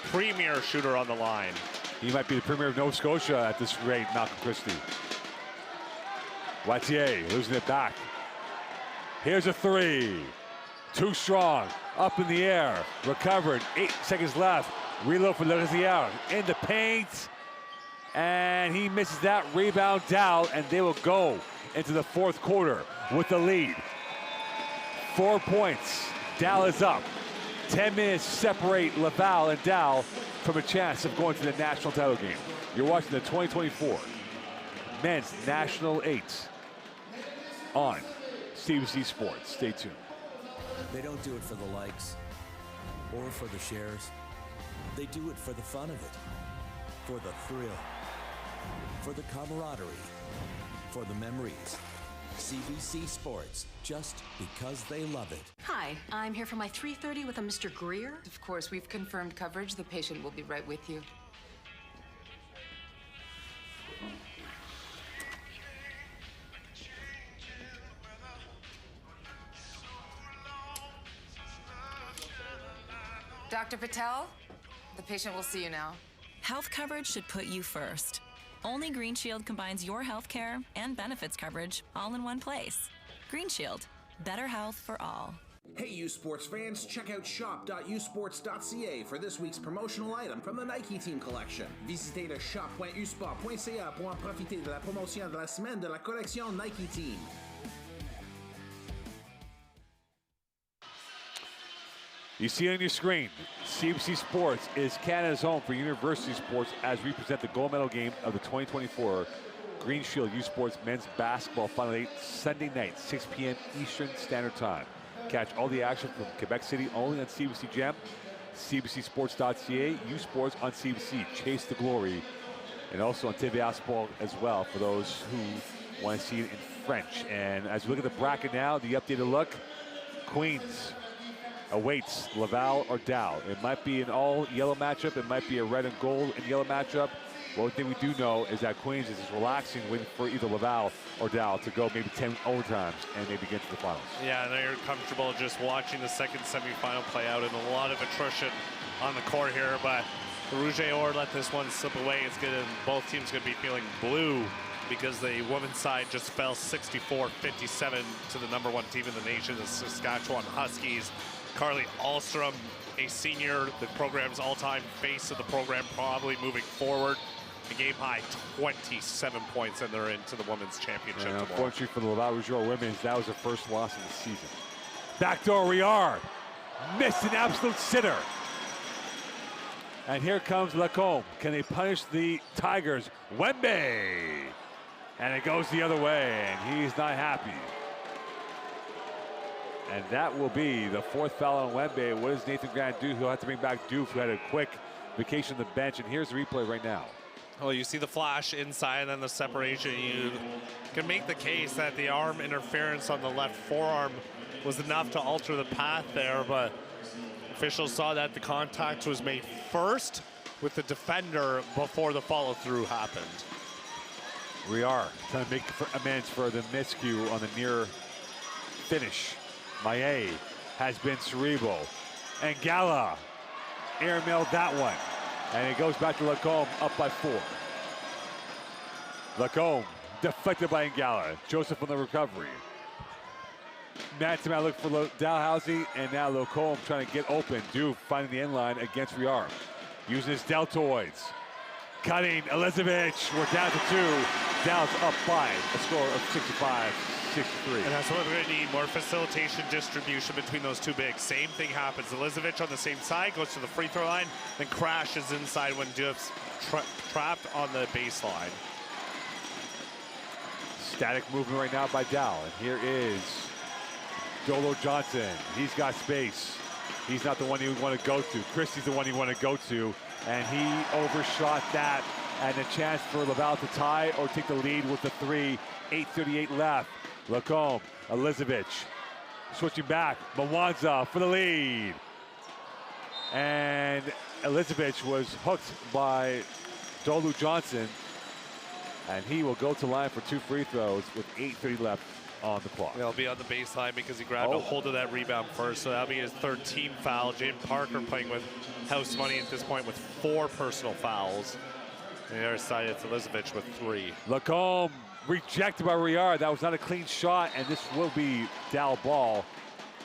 premier shooter on the line. He might be the premier of Nova Scotia at this rate, Malcolm Christie. Wattier losing it back. Here's a 3. Too strong, up in the air, recovered, 8 seconds left. Reload for Laval in the paint. And he misses that. Rebound Dow, and they will go into the 4th quarter with the lead. 4 points. Dow is up. 10 minutes separate Laval and Dow from a chance of going to the national title game. You're watching the 2024 Men's National 8 on CBC Sports. Stay tuned. They don't do it for the likes or for the shares. They do it for the fun of it, for the thrill, for the camaraderie, for the memories. CBC Sports, just because they love it. Hi, I'm here for my 3:30 with a Mr. Greer. Of course, we've confirmed coverage. The patient will be right with you. Dr. Patel, the patient will see you now. Health coverage should put you first. Only Green Shield combines your health care and benefits coverage all in one place. Green Shield, better health for all. Hey, U Sports fans, check out shop.usports.ca for this week's promotional item from the Nike Team collection. Visitez le shop.usport.CA pour en profiter de la promotion de la semaine de la collection Nike Team. You see it on your screen, CBC Sports is Canada's home for university sports as we present the gold medal game of the 2024 Green Shield U Sports Men's Basketball Final 8 Sunday night, 6 p.m. Eastern Standard Time. Catch all the action from Quebec City only on CBC Gem, CBCSPORTS.CA, U Sports on CBC, Chase the Glory, and also on TVA Sport as well for those who want to see it in French. And as we look at the bracket now, the updated look, Queens awaits Laval or Dow. It might be an all-yellow matchup. It might be a red and gold and yellow matchup. One thing we do know is that Queens is relaxing, waiting for either Laval or Dow to go maybe 10 overtimes and maybe get to the finals. Yeah, they're comfortable just watching the second semifinal play out, and a lot of attrition on the court here. But the Rouge et Or let this one slip away. It's good, and both teams going to be feeling blue because the women's side just fell 64-57 to the number 1 team in the nation, the Saskatchewan Huskies. Carly Alstrom, a senior, the program's all-time face of the program, probably moving forward. A game high 27 points, and they're into the women's championship tomorrow. Unfortunately for the Laval Rouge women's, that was their first loss of the season. Backdoor Riard, missed an absolute sitter. And here comes Lacombe. Can they punish the Tigers? Wembe! And it goes the other way, and he's not happy. And that will be the 4th foul on Wembe. What does Nathan Grant do? He'll have to bring back Doof, who had a quick vacation on the bench. And here's the replay right now. Well, you see the flash inside and then the separation. You can make the case that the arm interference on the left forearm was enough to alter the path there, but officials saw that the contact was made first with the defender before the follow-through happened. We are trying to make amends for the miscue on the near finish. Maillet has been cerebral. And Gala airmailed that one. And it goes back to Lacombe, up by 4. Lacombe deflected by Ngala. Joseph on the recovery. Man-to-man look for Dalhousie, and now Lacombe trying to get open. Doof finding the end line against Riard. Using his deltoids. Cutting Elizabeth. We're down to 2. Dow's up by a score of 65-63. And that's what we're going to need, more facilitation distribution between those two bigs. Same thing happens. Elizabeth on the same side, goes to the free throw line, then crashes inside when Doof's trapped on the baseline. Static movement right now by Dow. And here is Dolo Johnson. He's got space. He's not the one you want to go to. Christie's the one you want to go to. And he overshot that. And a chance for Laval to tie or take the lead with the 3. 8:38 left. Lacombe, Elizabeth, switching back. Mwanza for the lead. And Elizabeth was hooked by Dolu Johnson, and he will go to line for 2 free throws with 8:30 left on the clock. He'll be on the baseline because he grabbed a hold of that rebound first, so that'll be his 3rd team foul. Jaden Parker playing with house money at this point with 4 personal fouls. And the other side, it's Elizabeth with 3. Lacombe rejected by Riard. That was not a clean shot, and this will be Dal ball.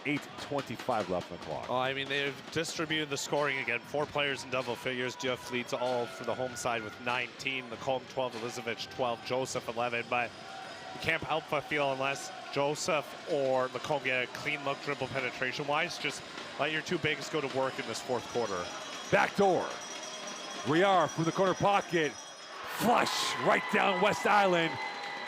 8:25 left on the clock. Oh, I mean, they've distributed the scoring again. 4 players in double figures. Jeff leads all for the home side with 19. Lacombe 12, Elizabeth 12, Joseph 11. But you can't help but feel unless Joseph or Lacombe get a clean look dribble penetration-wise, just let your 2 bigs go to work in this 4th quarter. Back door. Riard from the corner pocket. Flush right down West Island.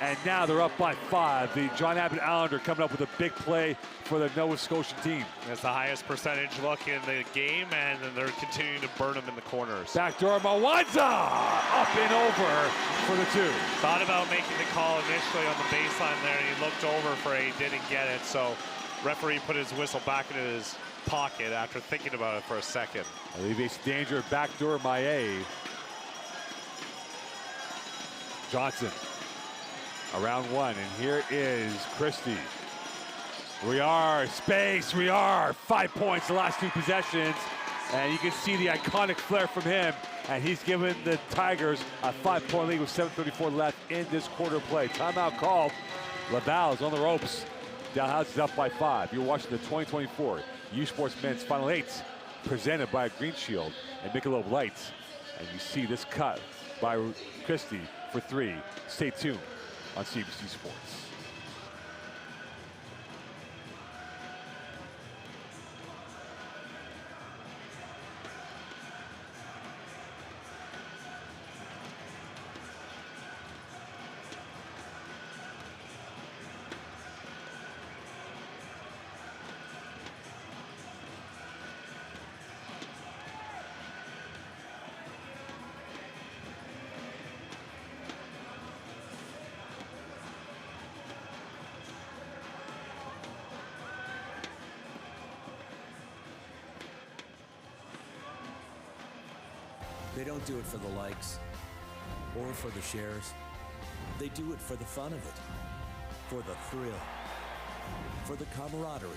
And now they're up by 5. The John Abbott Islander coming up with a big play for the Nova Scotian team. That's the highest percentage look in the game, and they're continuing to burn them in the corners. Backdoor Mwanza up and over for the 2. Thought about making the call initially on the baseline there, and he looked over for it. He didn't get it, so referee put his whistle back into his pocket after thinking about it for a second. Alleviates danger. Backdoor Maillet. Johnson. Around 1, and here is Christie. Riard, space, Riard, 5 points the last 2 possessions, and you can see the iconic flair from him, and he's given the Tigers a 5-point lead with 7:34 left in this quarter play. Timeout called. Laval is on the ropes. Dalhousie is up by 5. You're watching the 2024 U Sports Men's Final 8, presented by Green Shield and Michelob Lights, and you see this cut by Christie for 3. Stay tuned on CBC Sports. They don't do it for the likes or for the shares. They do it for the fun of it, for the thrill, for the camaraderie,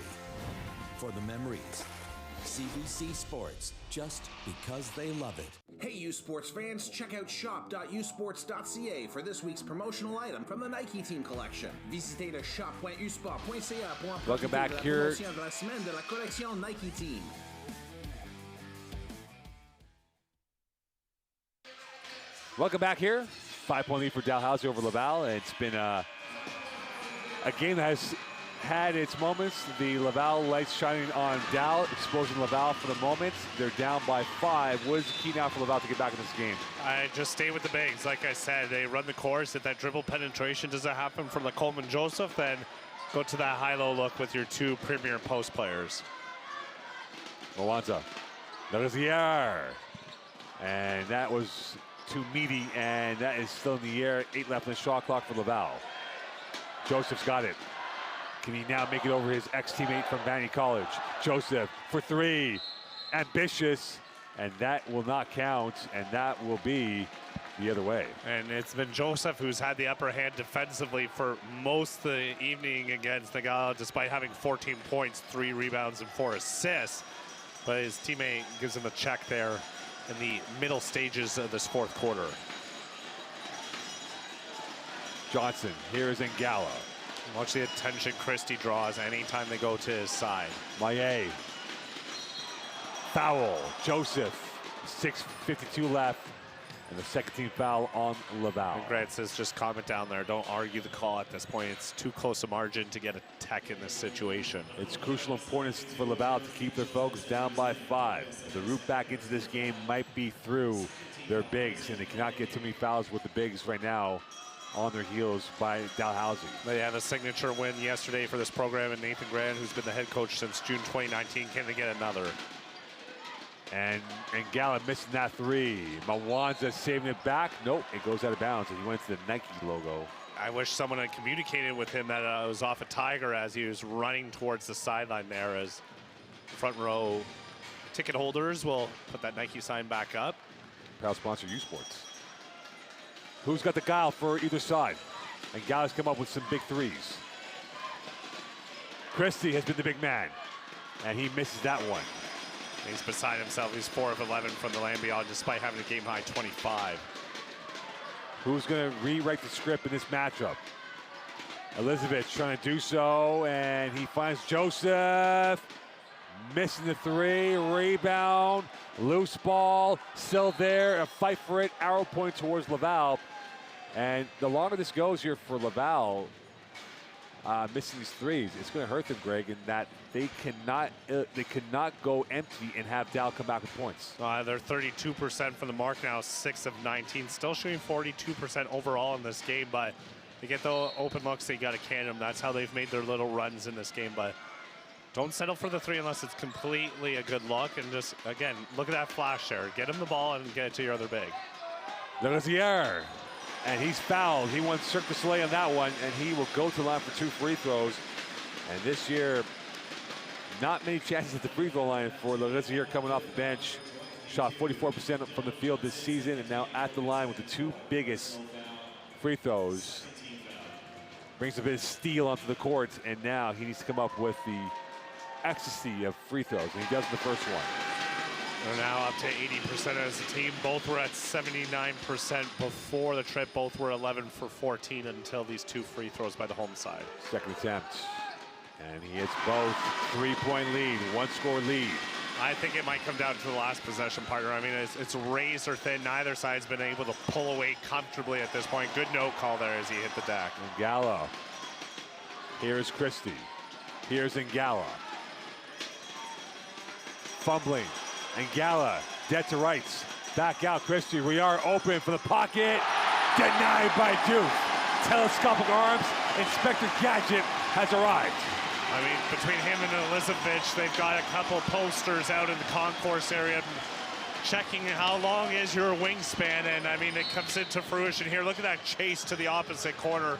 for the memories. CBC Sports, just because they love it. Hey, U Sports fans, check out shop.usports.ca for this week's promotional item from the Nike Team Collection. Visitez le shop.usport.ca pour en Welcome profiter back de la here. promotion de la semaine de la collection Nike Team. Welcome back here. 5-point lead for Dalhousie over Laval. It's been a game that has had its moments. The Laval lights shining on Dal, exposing Laval for the moment. They're down by 5. What is the key now for Laval to get back in this game? I just stay with the bigs. Like I said, they run the course. If that dribble penetration doesn't happen from Lacombe and Joseph, then go to that high-low look with your 2 premier post players. Mwanza. Laurier. And that was too meaty, and that is still in the air. 8 left in the shot clock for Laval. Joseph's got it. Can he now make it over his ex-teammate from Vandy College? Joseph for 3. Ambitious, and that will not count, and that will be the other way. And it's been Joseph who's had the upper hand defensively for most of the evening against the Gala, despite having 14 points, 3 rebounds, and 4 assists. But his teammate gives him a check there in the middle stages of this 4th quarter. Johnson, here is Ngala. Watch the attention Christie draws anytime they go to his side. Maillet. Foul. Joseph. 6:52 left. And the second team foul on Laval. And Grant says just comment down there. Don't argue the call at this point. It's too close a margin to get a tech in this situation. It's crucial importance for Laval to keep their focus down by 5. The route back into this game might be through their bigs, and they cannot get too many fouls with the bigs right now on their heels by Dalhousie. They have a signature win yesterday for this program, and Nathan Grant, who's been the head coach since June 2019, can they get another? And Ngala missing that 3. Mwanza saving it back. Nope, it goes out of bounds, and he went to the Nike logo. I wish someone had communicated with him that it was off a Tiger as he was running towards the sideline there, as front row ticket holders will put that Nike sign back up. Proud sponsor, U Sports. Who's got the guile for either side? And Gallow's come up with some big threes. Christie has been the big man, and he misses that one. He's beside himself. He's 4 of 11 from the land beyond, despite having a game-high 25. Who's going to rewrite the script in this matchup? Elizabeth trying to do so, and he finds Joseph. Missing the three, rebound, loose ball, still there, a fight for it, arrow point towards Laval. And the longer this goes here for Laval, missing these threes, it's going to hurt them, Greg, in that they cannot go empty and have Dal come back with points. They're 32% from the mark now, 6 of 19, still shooting 42% overall in this game, but they get the open looks, they got to can them. That's how they've made their little runs in this game, but don't settle for the three unless it's completely a good look. And just, again, look at that flash there. Get him the ball and get it to your other big. Laurissiere, and he's fouled. He won Cirque du Soleil on that one, and he will go to the line for 2 free throws. And this year, not many chances at the free throw line for Laurissiere coming off the bench. Shot 44% from the field this season, and now at the line with the 2 biggest free throws. Brings a bit of steel onto the court, and now he needs to come up with the ecstasy of free throws, and he does in the first one. They're now up to 80% as a team. Both were at 79% before the trip. Both were 11 for 14 until these 2 free throws by the home side. Second attempt, and he hits both. 3-point lead, 1-score lead. I think it might come down to the last possession, partner. I mean, it's razor thin. Neither side's been able to pull away comfortably at this point. Good no call there as he hit the deck. Ngala. Here's Christie. Here's Ngala. Fumbling. Ngala, dead to rights. Back out, Christie. We are open for the pocket. Denied by Duke. Telescopic arms. Inspector Gadget has arrived. I mean, between him and Elizabeth, they've got a couple posters out in the concourse area checking how long is your wingspan, and I mean, it comes into fruition here. Look at that chase to the opposite corner.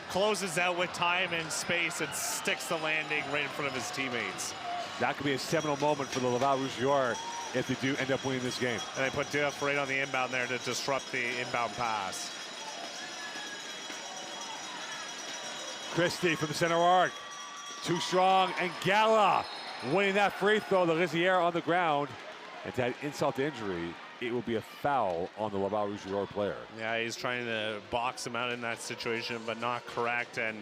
Closes out with time and space and sticks the landing right in front of his teammates. That could be a seminal moment for the Laval Rouge if they do end up winning this game. And they put Duff right on the inbound there to disrupt the inbound pass. Christie from the center arc. Too strong, and Ngala winning that free throw. Laurissiere on the ground. And to add insult to injury, it will be a foul on the Laval Rouge player. Yeah, he's trying to box him out in that situation, but not correct. And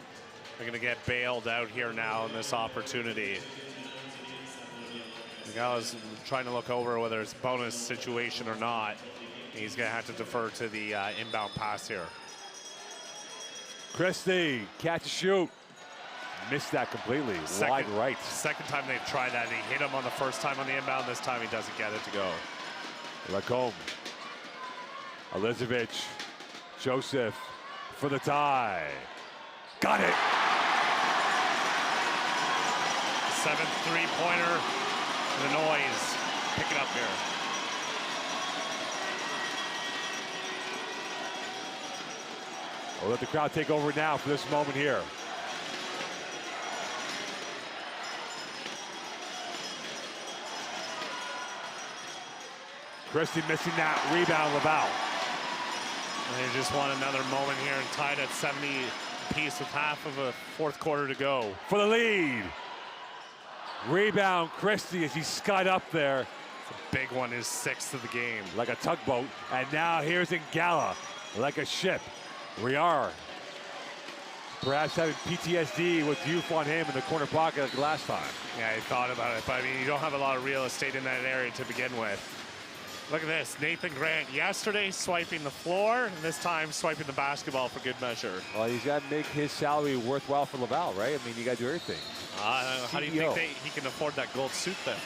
they're going to get bailed out here now in this opportunity. Ngala's trying to look over whether it's bonus situation or not. He's going to have to defer to the inbound pass here. Christie, catch and shoot. Missed that completely. Wide right. Second time they've tried that. He hit him on the first time on the inbound. This time he doesn't get it to go. Lacombe. Elizabeth. Joseph for the tie. Got it. 7th three-pointer. The noise. Pick it up here. We'll let the crowd take over now for this moment here. Christie missing that rebound, Laval. And they just want another moment here and tied at 70 apiece with half of a 4th quarter to go. For the lead. Rebound, Christie as he skied up there. It's a big one, his 6th of the game. Like a tugboat. And now here's Ngala, like a ship. We are perhaps having PTSD with youth on him in the corner pocket like last time. Yeah, he thought about it, but I mean, you don't have a lot of real estate in that area to begin with. Look at this, Nathan Grant yesterday swiping the floor, and this time swiping the basketball for good measure. Well, he's got to make his salary worthwhile for Laval, right? I mean, you got to do everything. How do you think he can afford that gold suit then?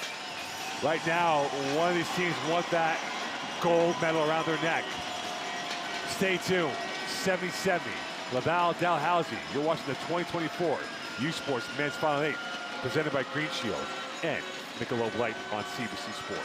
Right now, one of these teams want that gold medal around their neck. Stay tuned, 70-70, Laval, Dalhousie. You're watching the 2024 U Sports Men's Final 8, presented by Green Shield and Michelob Light on CBC Sports.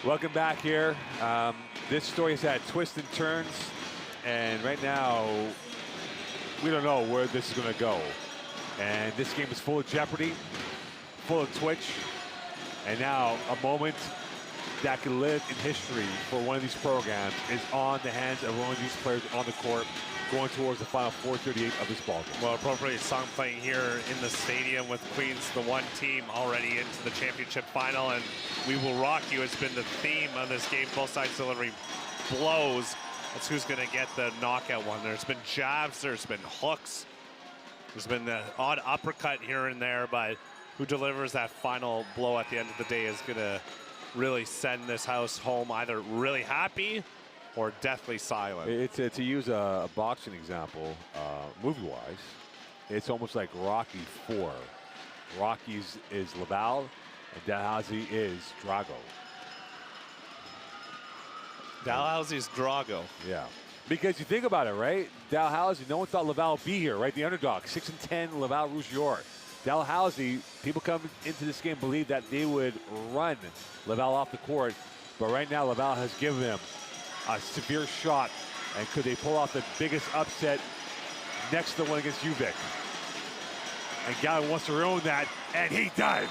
Welcome back here. This story has had twists and turns, and right now, we don't know where this is going to go. And this game is full of jeopardy, full of twitch, and now a moment that could live in history for one of these programs is on the hands of one of these players on the court going towards the final 4:38 of this ballgame. Well, appropriate song playing here in the stadium with Queens, the one team already into the championship final, and We Will Rock You has been the theme of this game. Both sides delivering blows. That's who's going to get the knockout one. There's been jabs, there's been hooks, there's been the odd uppercut here and there, but who delivers that final blow at the end of the day is going to really send this house home either really happy or deathly silent. To use a boxing example, movie-wise, it's almost like Rocky 4. Rocky is Laval, and Dalhousie is Drago. Dalhousie's Drago. Yeah. Because you think about it, right? Dalhousie, no one thought Laval would be here, right? The underdog, 6-10 Laval Rouge-York. Dalhousie, people come into this game believe that they would run Laval off the court, but right now Laval has given them a severe shot, and could they pull off the biggest upset next to the one against UVic? And Gallagher wants to ruin that, and he does.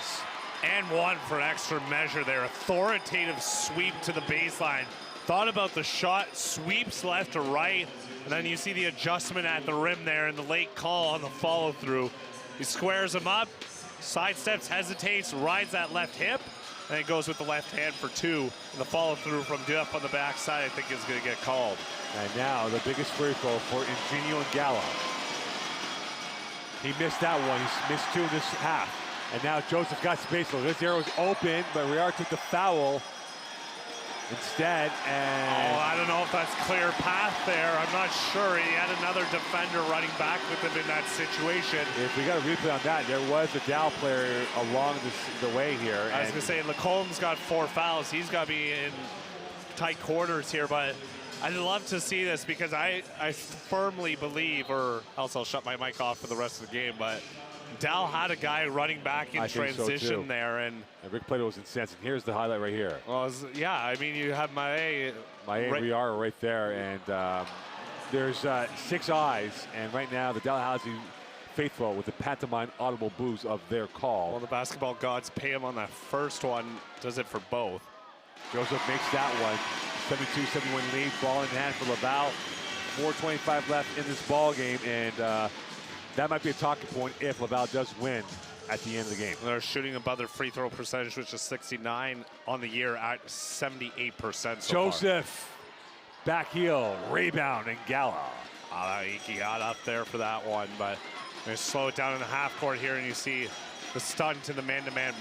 And one for extra measure there. Authoritative sweep to the baseline. Thought about the shot, sweeps left to right, and then you see the adjustment at the rim there and the late call on the follow-through. He squares him up, sidesteps, hesitates, rides that left hip, and then goes with the left hand for two. And the follow-through from Duff on the backside, I think, is going to get called. And now the biggest free throw for Ingenio and Gallo. He missed that one. He missed two in this half. And now Joseph got space. This arrow's open, but Riard took the foul instead, and... Oh, I don't know if that's clear path there. I'm not sure. He had another defender running back with him in that situation. If we got a replay on that, there was a Dow player along the way here. I was going to say, Lacombe's got 4 fouls. He's got to be in tight quarters here, but I'd love to see this because I firmly believe, or else I'll shut my mic off for the rest of the game, but Dal had a guy running back in transition there, and Rick Plato was incensed. And here's the highlight right here. Well, yeah, I mean, you have Maé and Riard right there, and there's 6 eyes, and right now the Dalhousie faithful with the pantomime audible boos of their call. Well, the basketball gods pay him on that first one, does it for both. Joseph makes that one. 72-71 lead, ball in hand for Laval. 4:25 left in this ball game, and that might be a talking point if Laval does win at the end of the game. They're shooting above their free throw percentage, which is 69 on the year at 78% so Joseph, far. Back heel, rebound, and Gala. He got up there for that one, but they slow it down in the half court here, and you see the stunt to the man-to-man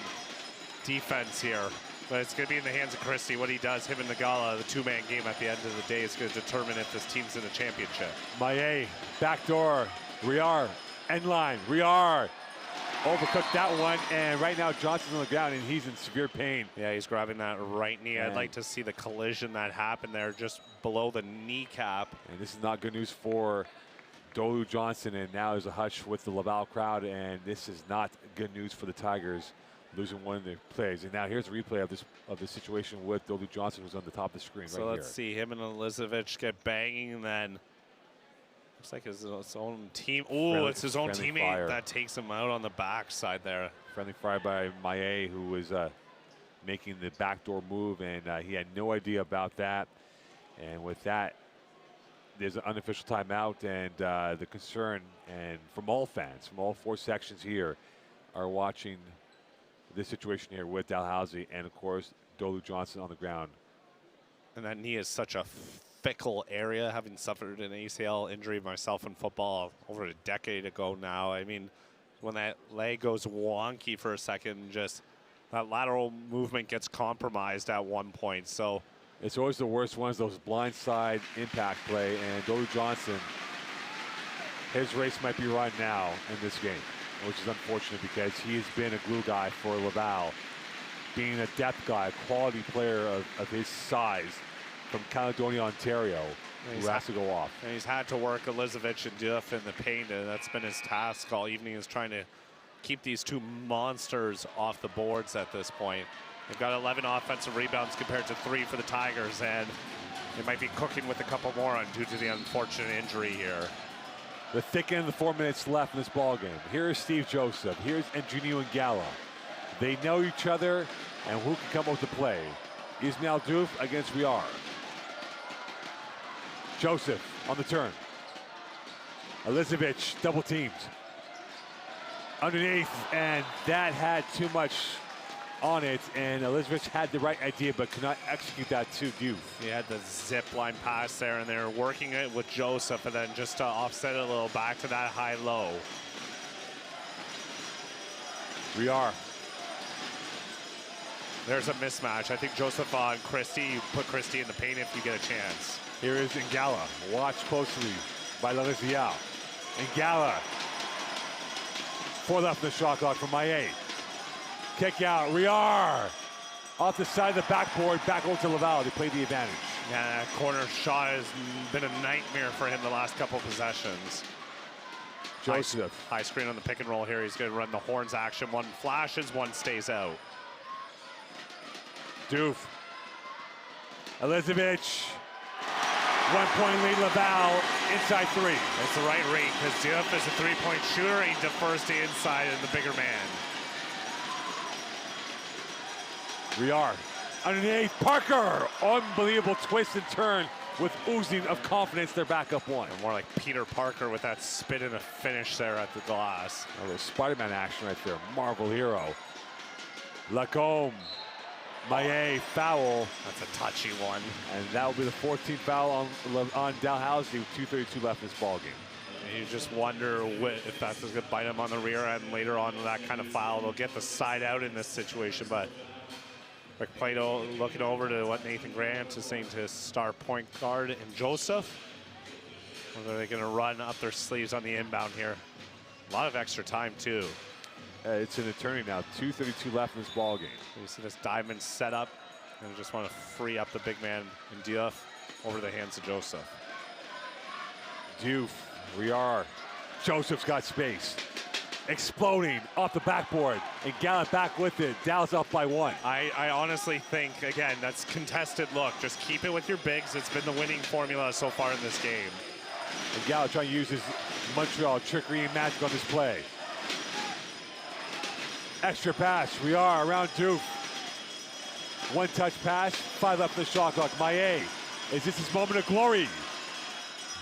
defense here. But it's going to be in the hands of Christie. What he does, him and Nagala, the 2-man game at the end of the day is going to determine if this team's in the championship. Maé, backdoor. Riard, end line, Riard overcooked that one, and right now Johnson's on the ground and he's in severe pain. Yeah, he's grabbing that right knee. I'd like to see the collision that happened there just below the kneecap. And this is not good news for Dolu Johnson, and now there's a hush with the Laval crowd, and this is not good news for the Tigers, losing one of their plays. And now here's a replay of the situation with Dolu Johnson, who's on the top of the screen so let's see him and Elizavich get banging, and then looks like his own team. Oh, it's his own teammate that takes him out on the backside there. Friendly fire by Maé, who was making the backdoor move, and he had no idea about that. And with that, there's an unofficial timeout, and the concern, and from all fans, from all 4 sections here, are watching this situation here with Dalhousie, and of course, Dolu Johnson on the ground. And that knee is such a fickle area, having suffered an ACL injury myself in football over a decade ago now. I mean, when that leg goes wonky for a second, just that lateral movement gets compromised at one point. So it's always the worst ones, those blindside impact play, and Dolu Johnson, his race might be run now in this game, which is unfortunate because he's been a glue guy for Laval, being a depth guy, a quality player of his size, from Caledonia, Ontario, who has to go off. And he's had to work Elizavich and Duff in the paint, and that's been his task all evening, is trying to keep these 2 monsters off the boards at this point. They've got 11 offensive rebounds compared to 3 for the Tigers, and they might be cooking with a couple more due to the unfortunate injury here. The thick end of the 4 minutes left in this ball game. Here's Steve Joseph. Here's Antonio Ngala. They know each other and who can come up with the play. Ismail Diouf against Riar. Joseph on the turn. Elizevich double teamed. Underneath, and that had too much on it, and Elizevich had the right idea but could not execute that to Diouf. He had the zip line pass there, and they're working it with Joseph, and then just to offset it a little back to that high-low. Riar. There's a mismatch. I think Joseph on Christie. You put Christie in the paint if you get a chance. Here is Ngala. Watch closely by Larizzial. Ngala. 4 left in the shot clock from Maillet. Kick out. Riar. Off the side of the backboard. Back over to Laval. They played the advantage. Yeah, that corner shot has been a nightmare for him the last couple possessions. Joseph. High screen on the pick and roll here. He's going to run the horns action. One flashes, one stays out. Diouf. Elizevich. 1-point lead, Laval, inside 3. It's the right read because Diouf is a 3-point shooter. He defers to inside and the bigger man. Riar. Underneath, Parker. Unbelievable twist and turn with oozing of confidence. They're back up 1. More like Peter Parker with that spin and a finish there at the glass. A little Spider-Man action right there. Marvel hero. Lacombe. Maillet foul. That's a touchy one. And that will be the 14th foul on Dalhousie with 2:32 left in this ball game. And you just wonder if that's going to bite him on the rear end later on with that kind of foul. They'll get the side out in this situation, but Rick Plato looking over to what Nathan Grant is saying to his star point guard and Joseph. Or are they going to run up their sleeves on the inbound here? A lot of extra time too. It's an eternity now. 2:32 left in this ball game. You see this diamond set up, and just want to free up the big man in Diouf over the hands of Joseph. Diouf, Riar. Joseph's got space. Exploding off the backboard, and Gallup back with it. Dow's up by 1. I honestly think, again, that's contested look. Just keep it with your bigs. It's been the winning formula so far in this game. And Gallup trying to use his Montreal trickery and magic on this play. Extra pass, Riar around Diouf. 1-touch pass, 5 left in the shot clock. Maillet, is this his moment of glory?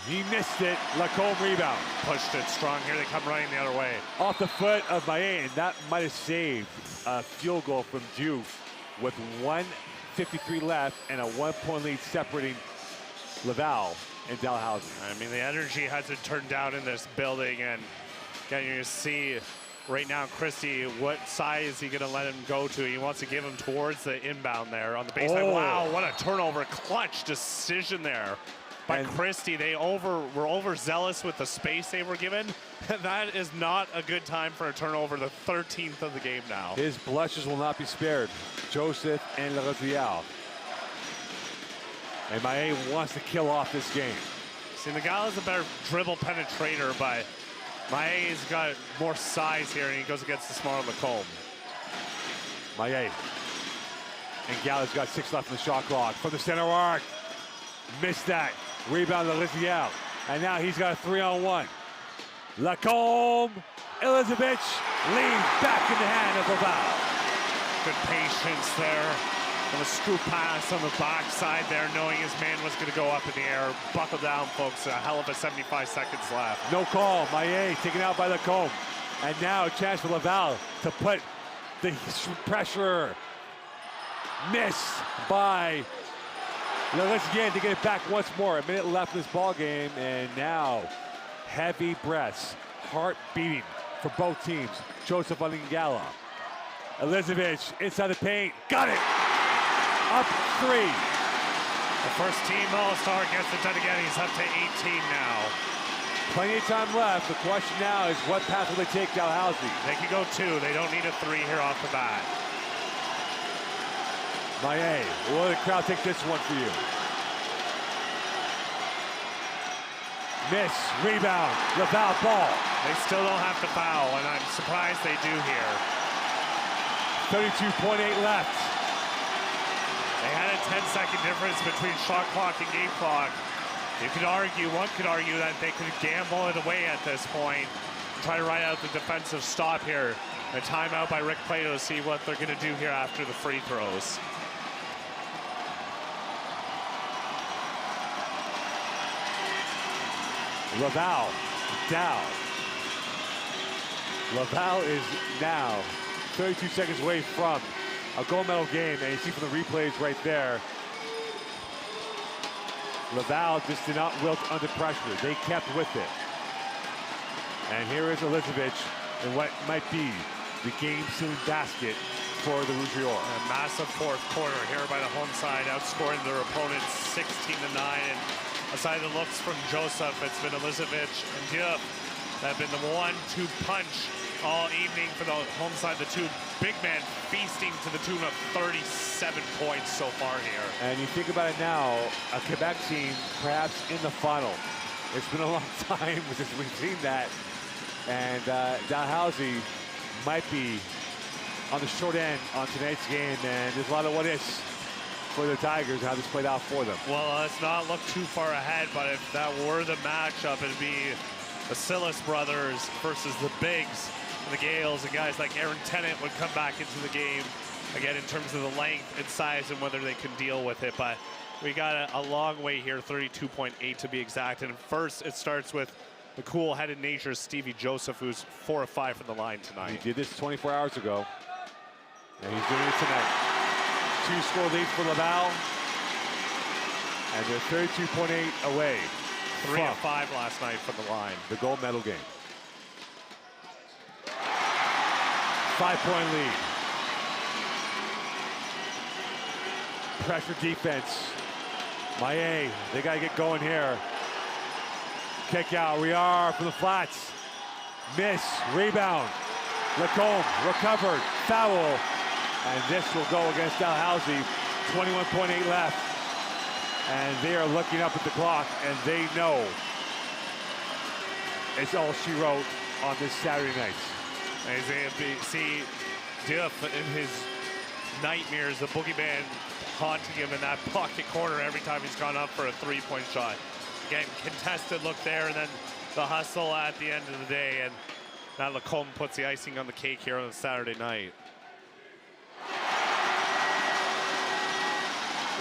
He missed it, Lacombe rebound. Pushed it strong here, they come running the other way. Off the foot of Maillet, and that might have saved a field goal from Diouf with 1:53 left and a 1-point lead separating Laval and Dalhousie. I mean, the energy hasn't turned down in this building, and again, you see right now, Christie, what side is he going to let him go to? He wants to give him towards the inbound there on the baseline. Oh. Wow, what a turnover. Clutch decision there by Christie. They were overzealous with the space they were given. That is not a good time for a turnover, the 13th of the game now. His blushes will not be spared. Joseph and Larizzial. And Maillet wants to kill off this game. See, the guy is a better dribble penetrator, but Maillet's got more size here, and he goes against the smaller Lacombe. Maillet. And Gallup's got 6 left in the shot clock. From the center arc. Missed that. Rebound to Larizzial. And now he's got a 3-on-1. Lacombe. Elizevich leans back in the hand of Laval. Good patience there. And a scoop pass on the backside there, knowing his man was going to go up in the air. Buckle down, folks. A hell of a 75 seconds left. No call. Maillet taken out by Lacombe. And now a chance for Laval to put the pressure. Missed by Larizzial to get it back once more. A minute left in this ball game, and now heavy breaths, heart beating for both teams. Joseph Ngala. Elizevich inside the paint. Got it. Up 3. The first team All-Star gets it done again. He's up to 18 now. Plenty of time left. The question now is what path will they take Dalhousie? They can go 2. They don't need a 3 here off the bat. Maillet, will the crowd take this one for you? Miss, rebound, Laval ball. They still don't have to foul, and I'm surprised they do here. 32.8 left. They had a 10-second difference between shot clock and game clock. One could argue that they could gamble it away at this point, try to ride out the defensive stop here. A timeout by Rick Plato to see what they're going to do here after the free throws. Laval down. Laval is now 32 seconds away from a gold medal game, and you see from the replays right there, Laval just did not wilt under pressure. They kept with it. And here is Elizabeth in what might be the game-sealing basket for the Rouge et Or. A massive fourth quarter here by the home side, outscoring their opponents 16-9. And aside the looks from Joseph, it's been Elizabeth and Diop that have been the 1-2 punch all evening for the home side. The two big men feasting to the tune of 37 points so far here. And you think about it now, a Quebec team perhaps in the final. It's been a long time since we've seen that. And Dalhousie might be on the short end on tonight's game, and there's a lot of what-ifs for the Tigers and how this played out for them. Well, let's not look too far ahead, but if that were the matchup, it'd be the Silas brothers versus the Bigs and the Gales, and guys like Aaron Tennant would come back into the game, again, in terms of the length and size and whether they can deal with it. But we got a long way here, 32.8 to be exact. And first, it starts with the cool-headed nature's Stevie Joseph, who's 4 of 5 from the line tonight. He did this 24 hours ago, and he's doing it tonight. 2-score lead for Laval, and they're 32.8 away. 3 of 5 last night from the line. The gold medal game. 5-point lead. Pressure defense. Maillet, they got to get going here. Kick out, Riard from the flats. Miss, rebound. Lacombe, recovered, foul. And this will go against Dalhousie. 21.8 left. And they are looking up at the clock, and they know it's all she wrote on this Saturday night. Isaiah see Diff in his nightmares, the boogeyman haunting him in that pocket corner every time he's gone up for a three-point shot. Again, contested look there, and then the hustle at the end of the day, and now Lacombe puts the icing on the cake here on Saturday night.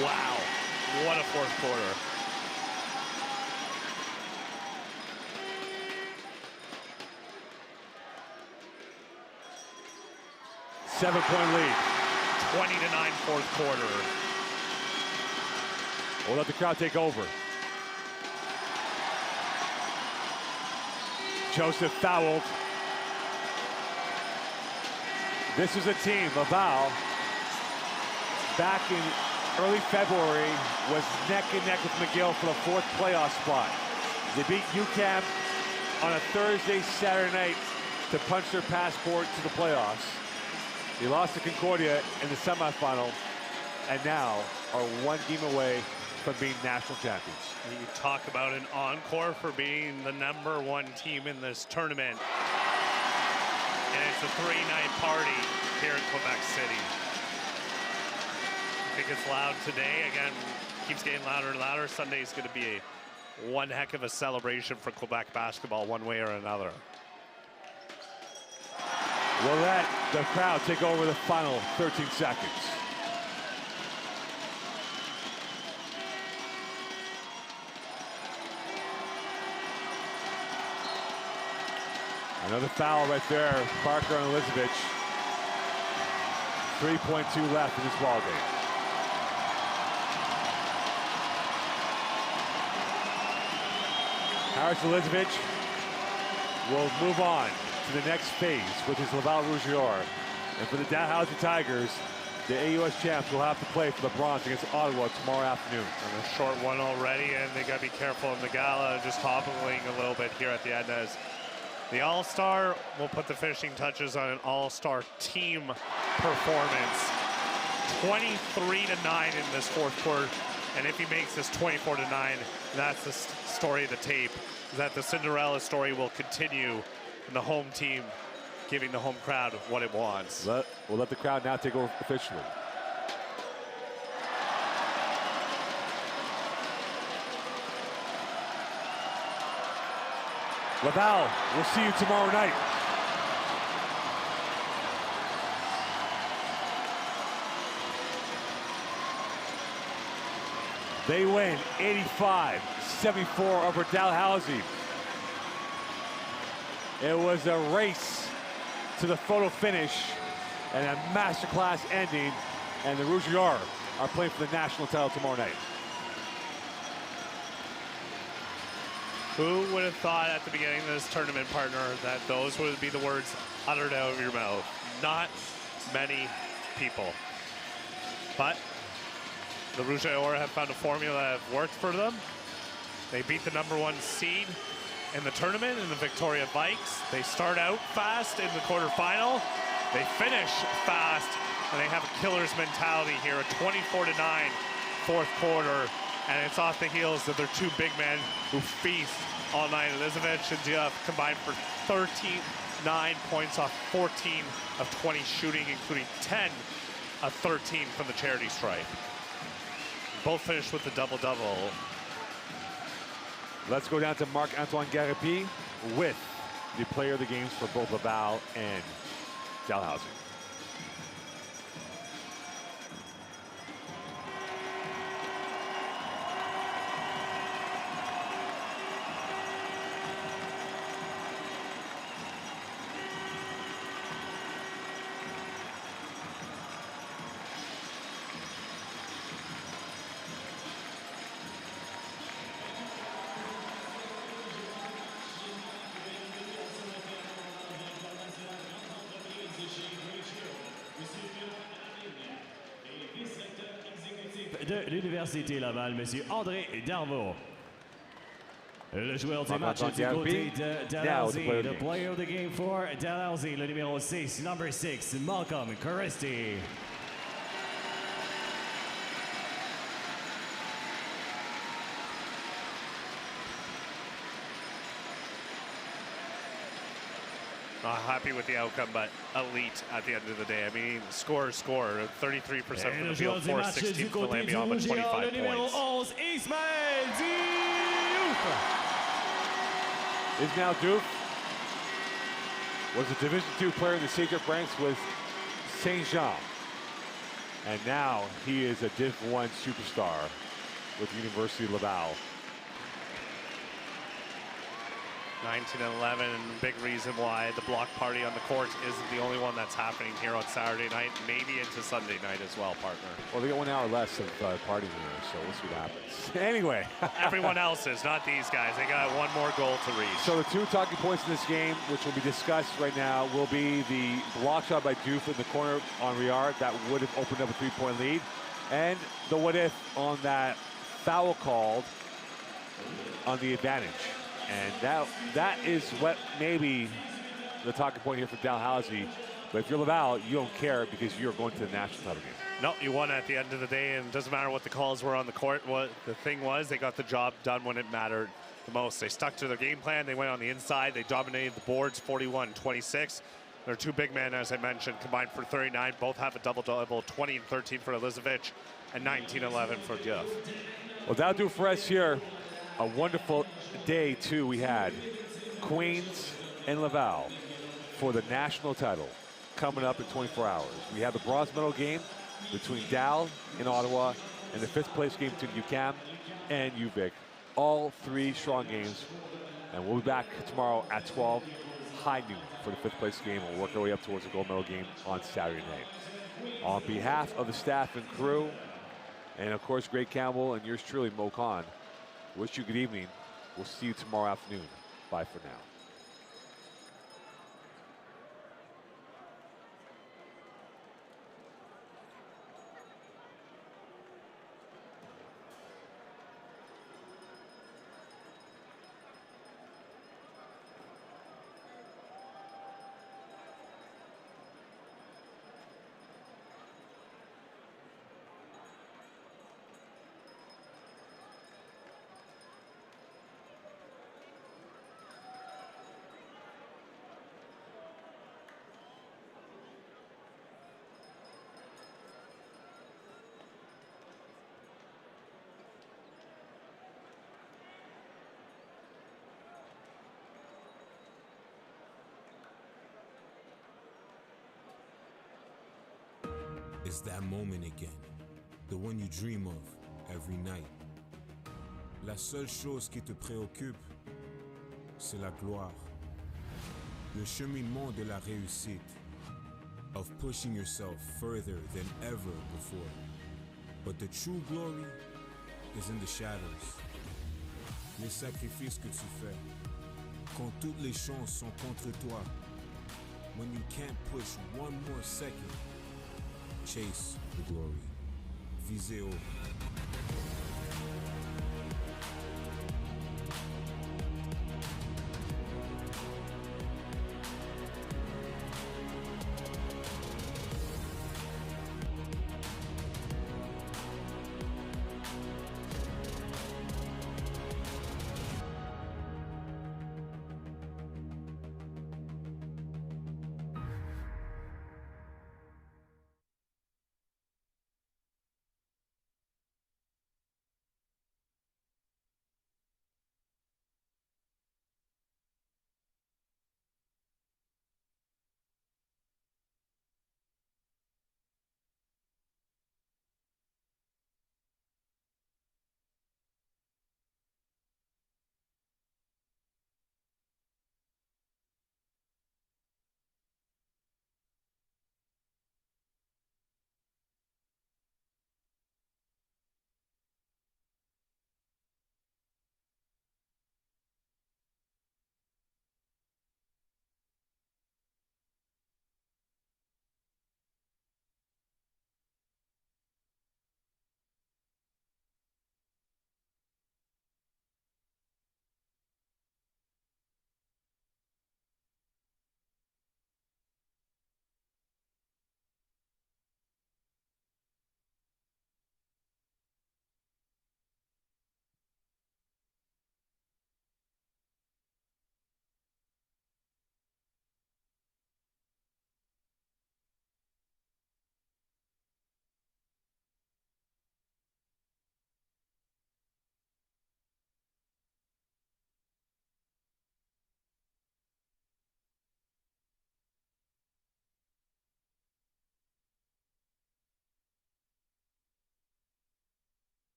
Wow, what a fourth quarter. Seven-point lead. 20-9 fourth quarter. We'll let the crowd take over. Joseph fouled. This is a team, Laval, back in early February, was neck and neck with McGill for the fourth playoff spot. They beat UQAM on a Thursday, Saturday night to punch their passport to the playoffs. They lost to Concordia in the semifinal, and now are one game away from being national champions. You talk about an encore for being the #1 team in this tournament. And it's a three-night party here in Quebec City. I think it's loud today. Again, keeps getting louder and louder. Sunday is going to be one heck of a celebration for Quebec basketball, one way or another. We'll let the crowd take over the final 13 seconds. Another foul right there, Parker and Elizabeth. 3.2 left in this ball game. Harris Elizabeth will move on to the next phase, which is Laval Rouge et Or. And for the Dalhousie Tigers, the AUS champs will have to play for the bronze against Ottawa tomorrow afternoon. And a short one already, and they got to be careful in the gala, just hobbling a little bit here at the end as the All-Star will put the finishing touches on an All-Star team performance. 23-9 in this fourth quarter, and if he makes this 24-9, that's the story of the tape, that the Cinderella story will continue, and the home team giving the home crowd what it wants. We'll let the crowd now take over officially. Laval, we'll see you tomorrow night. They win 85-74 over Dalhousie. It was a race to the photo finish and a masterclass ending, and the Rouge et Or are playing for the national title tomorrow night. Who would have thought at the beginning of this tournament, partner, that those would be the words uttered out of your mouth? Not many people. But the Rouge et Or have found a formula that have worked for them. They beat the #1 seed in the tournament in the Victoria Vikes. They start out fast in the quarterfinal. They finish fast, and they have a killer's mentality here. A 24-9 fourth quarter, and it's off the heels of their two big men who feast all night. Elizavec and Diouf combined for 39 points off 14 of 20 shooting, including 10 of 13 from the charity stripe. Both finished with the double-double. Let's go down to Marc-Antoine Garapi with the player of the games for both Laval and Dalhousie. De l'Université Laval, Monsieur André Darvaux. Le joueur du match du côté de Dalhousie, the player of the game for Dalhousie, le numéro 6, number 6, Malcolm Christie. Not happy with the outcome, but elite at the end of the day. I mean, score, 33% from the field, 4-16 for Lambion, but 25 points. Ismail Diouf was a Division II player in the senior ranks with Saint Jean, and now he is a Div 1 superstar with University of Laval. 19-11, big reason why the block party on the court isn't the only one that's happening here on Saturday night, maybe into Sunday night as well, partner. Well, they got 1 hour less of partying here, so we'll see what happens. Anyway. Everyone else is, not these guys. They got one more goal to reach. So the two talking points in this game, which will be discussed right now, will be the block shot by Diouf in the corner on Riard that would have opened up a 3-point lead, and the what if on that foul called on the advantage. And that is what maybe the talking point here for Dalhousie. But if you're Laval, you don't care because you're going to the national title game. No, you won at the end of the day, and it doesn't matter what the calls were on the court. What the thing was, they got the job done when it mattered the most. They stuck to their game plan. They went on the inside. They dominated the boards, 41-26. Their two big men, as I mentioned, combined for 39. Both have a double-double, 20 and 13 for Elizavec, and 19-11 for Diouf. Well, that'll do for us here. A wonderful day, too, we had. Queens and Laval for the national title coming up in 24 hours. We have the bronze medal game between Dal in Ottawa and the 5th place game between UQAM and UVic. All 3 strong games. And we'll be back tomorrow at 12, high noon for the 5th place game. We'll work our way up towards the gold medal game on Saturday night. On behalf of the staff and crew, and of course, Greg Campbell and yours truly, Mo Khan, wish you good evening. We'll see you tomorrow afternoon. Bye for now. is that moment again, the one you dream of every night. La seule chose qui te préoccupe, c'est la gloire. Le cheminement de la réussite, of pushing yourself further than ever before. But the true glory is in the shadows. Les sacrifices que tu fais, quand toutes les chances sont contre toi. When you can't push one more second, chase the glory. Visez haut.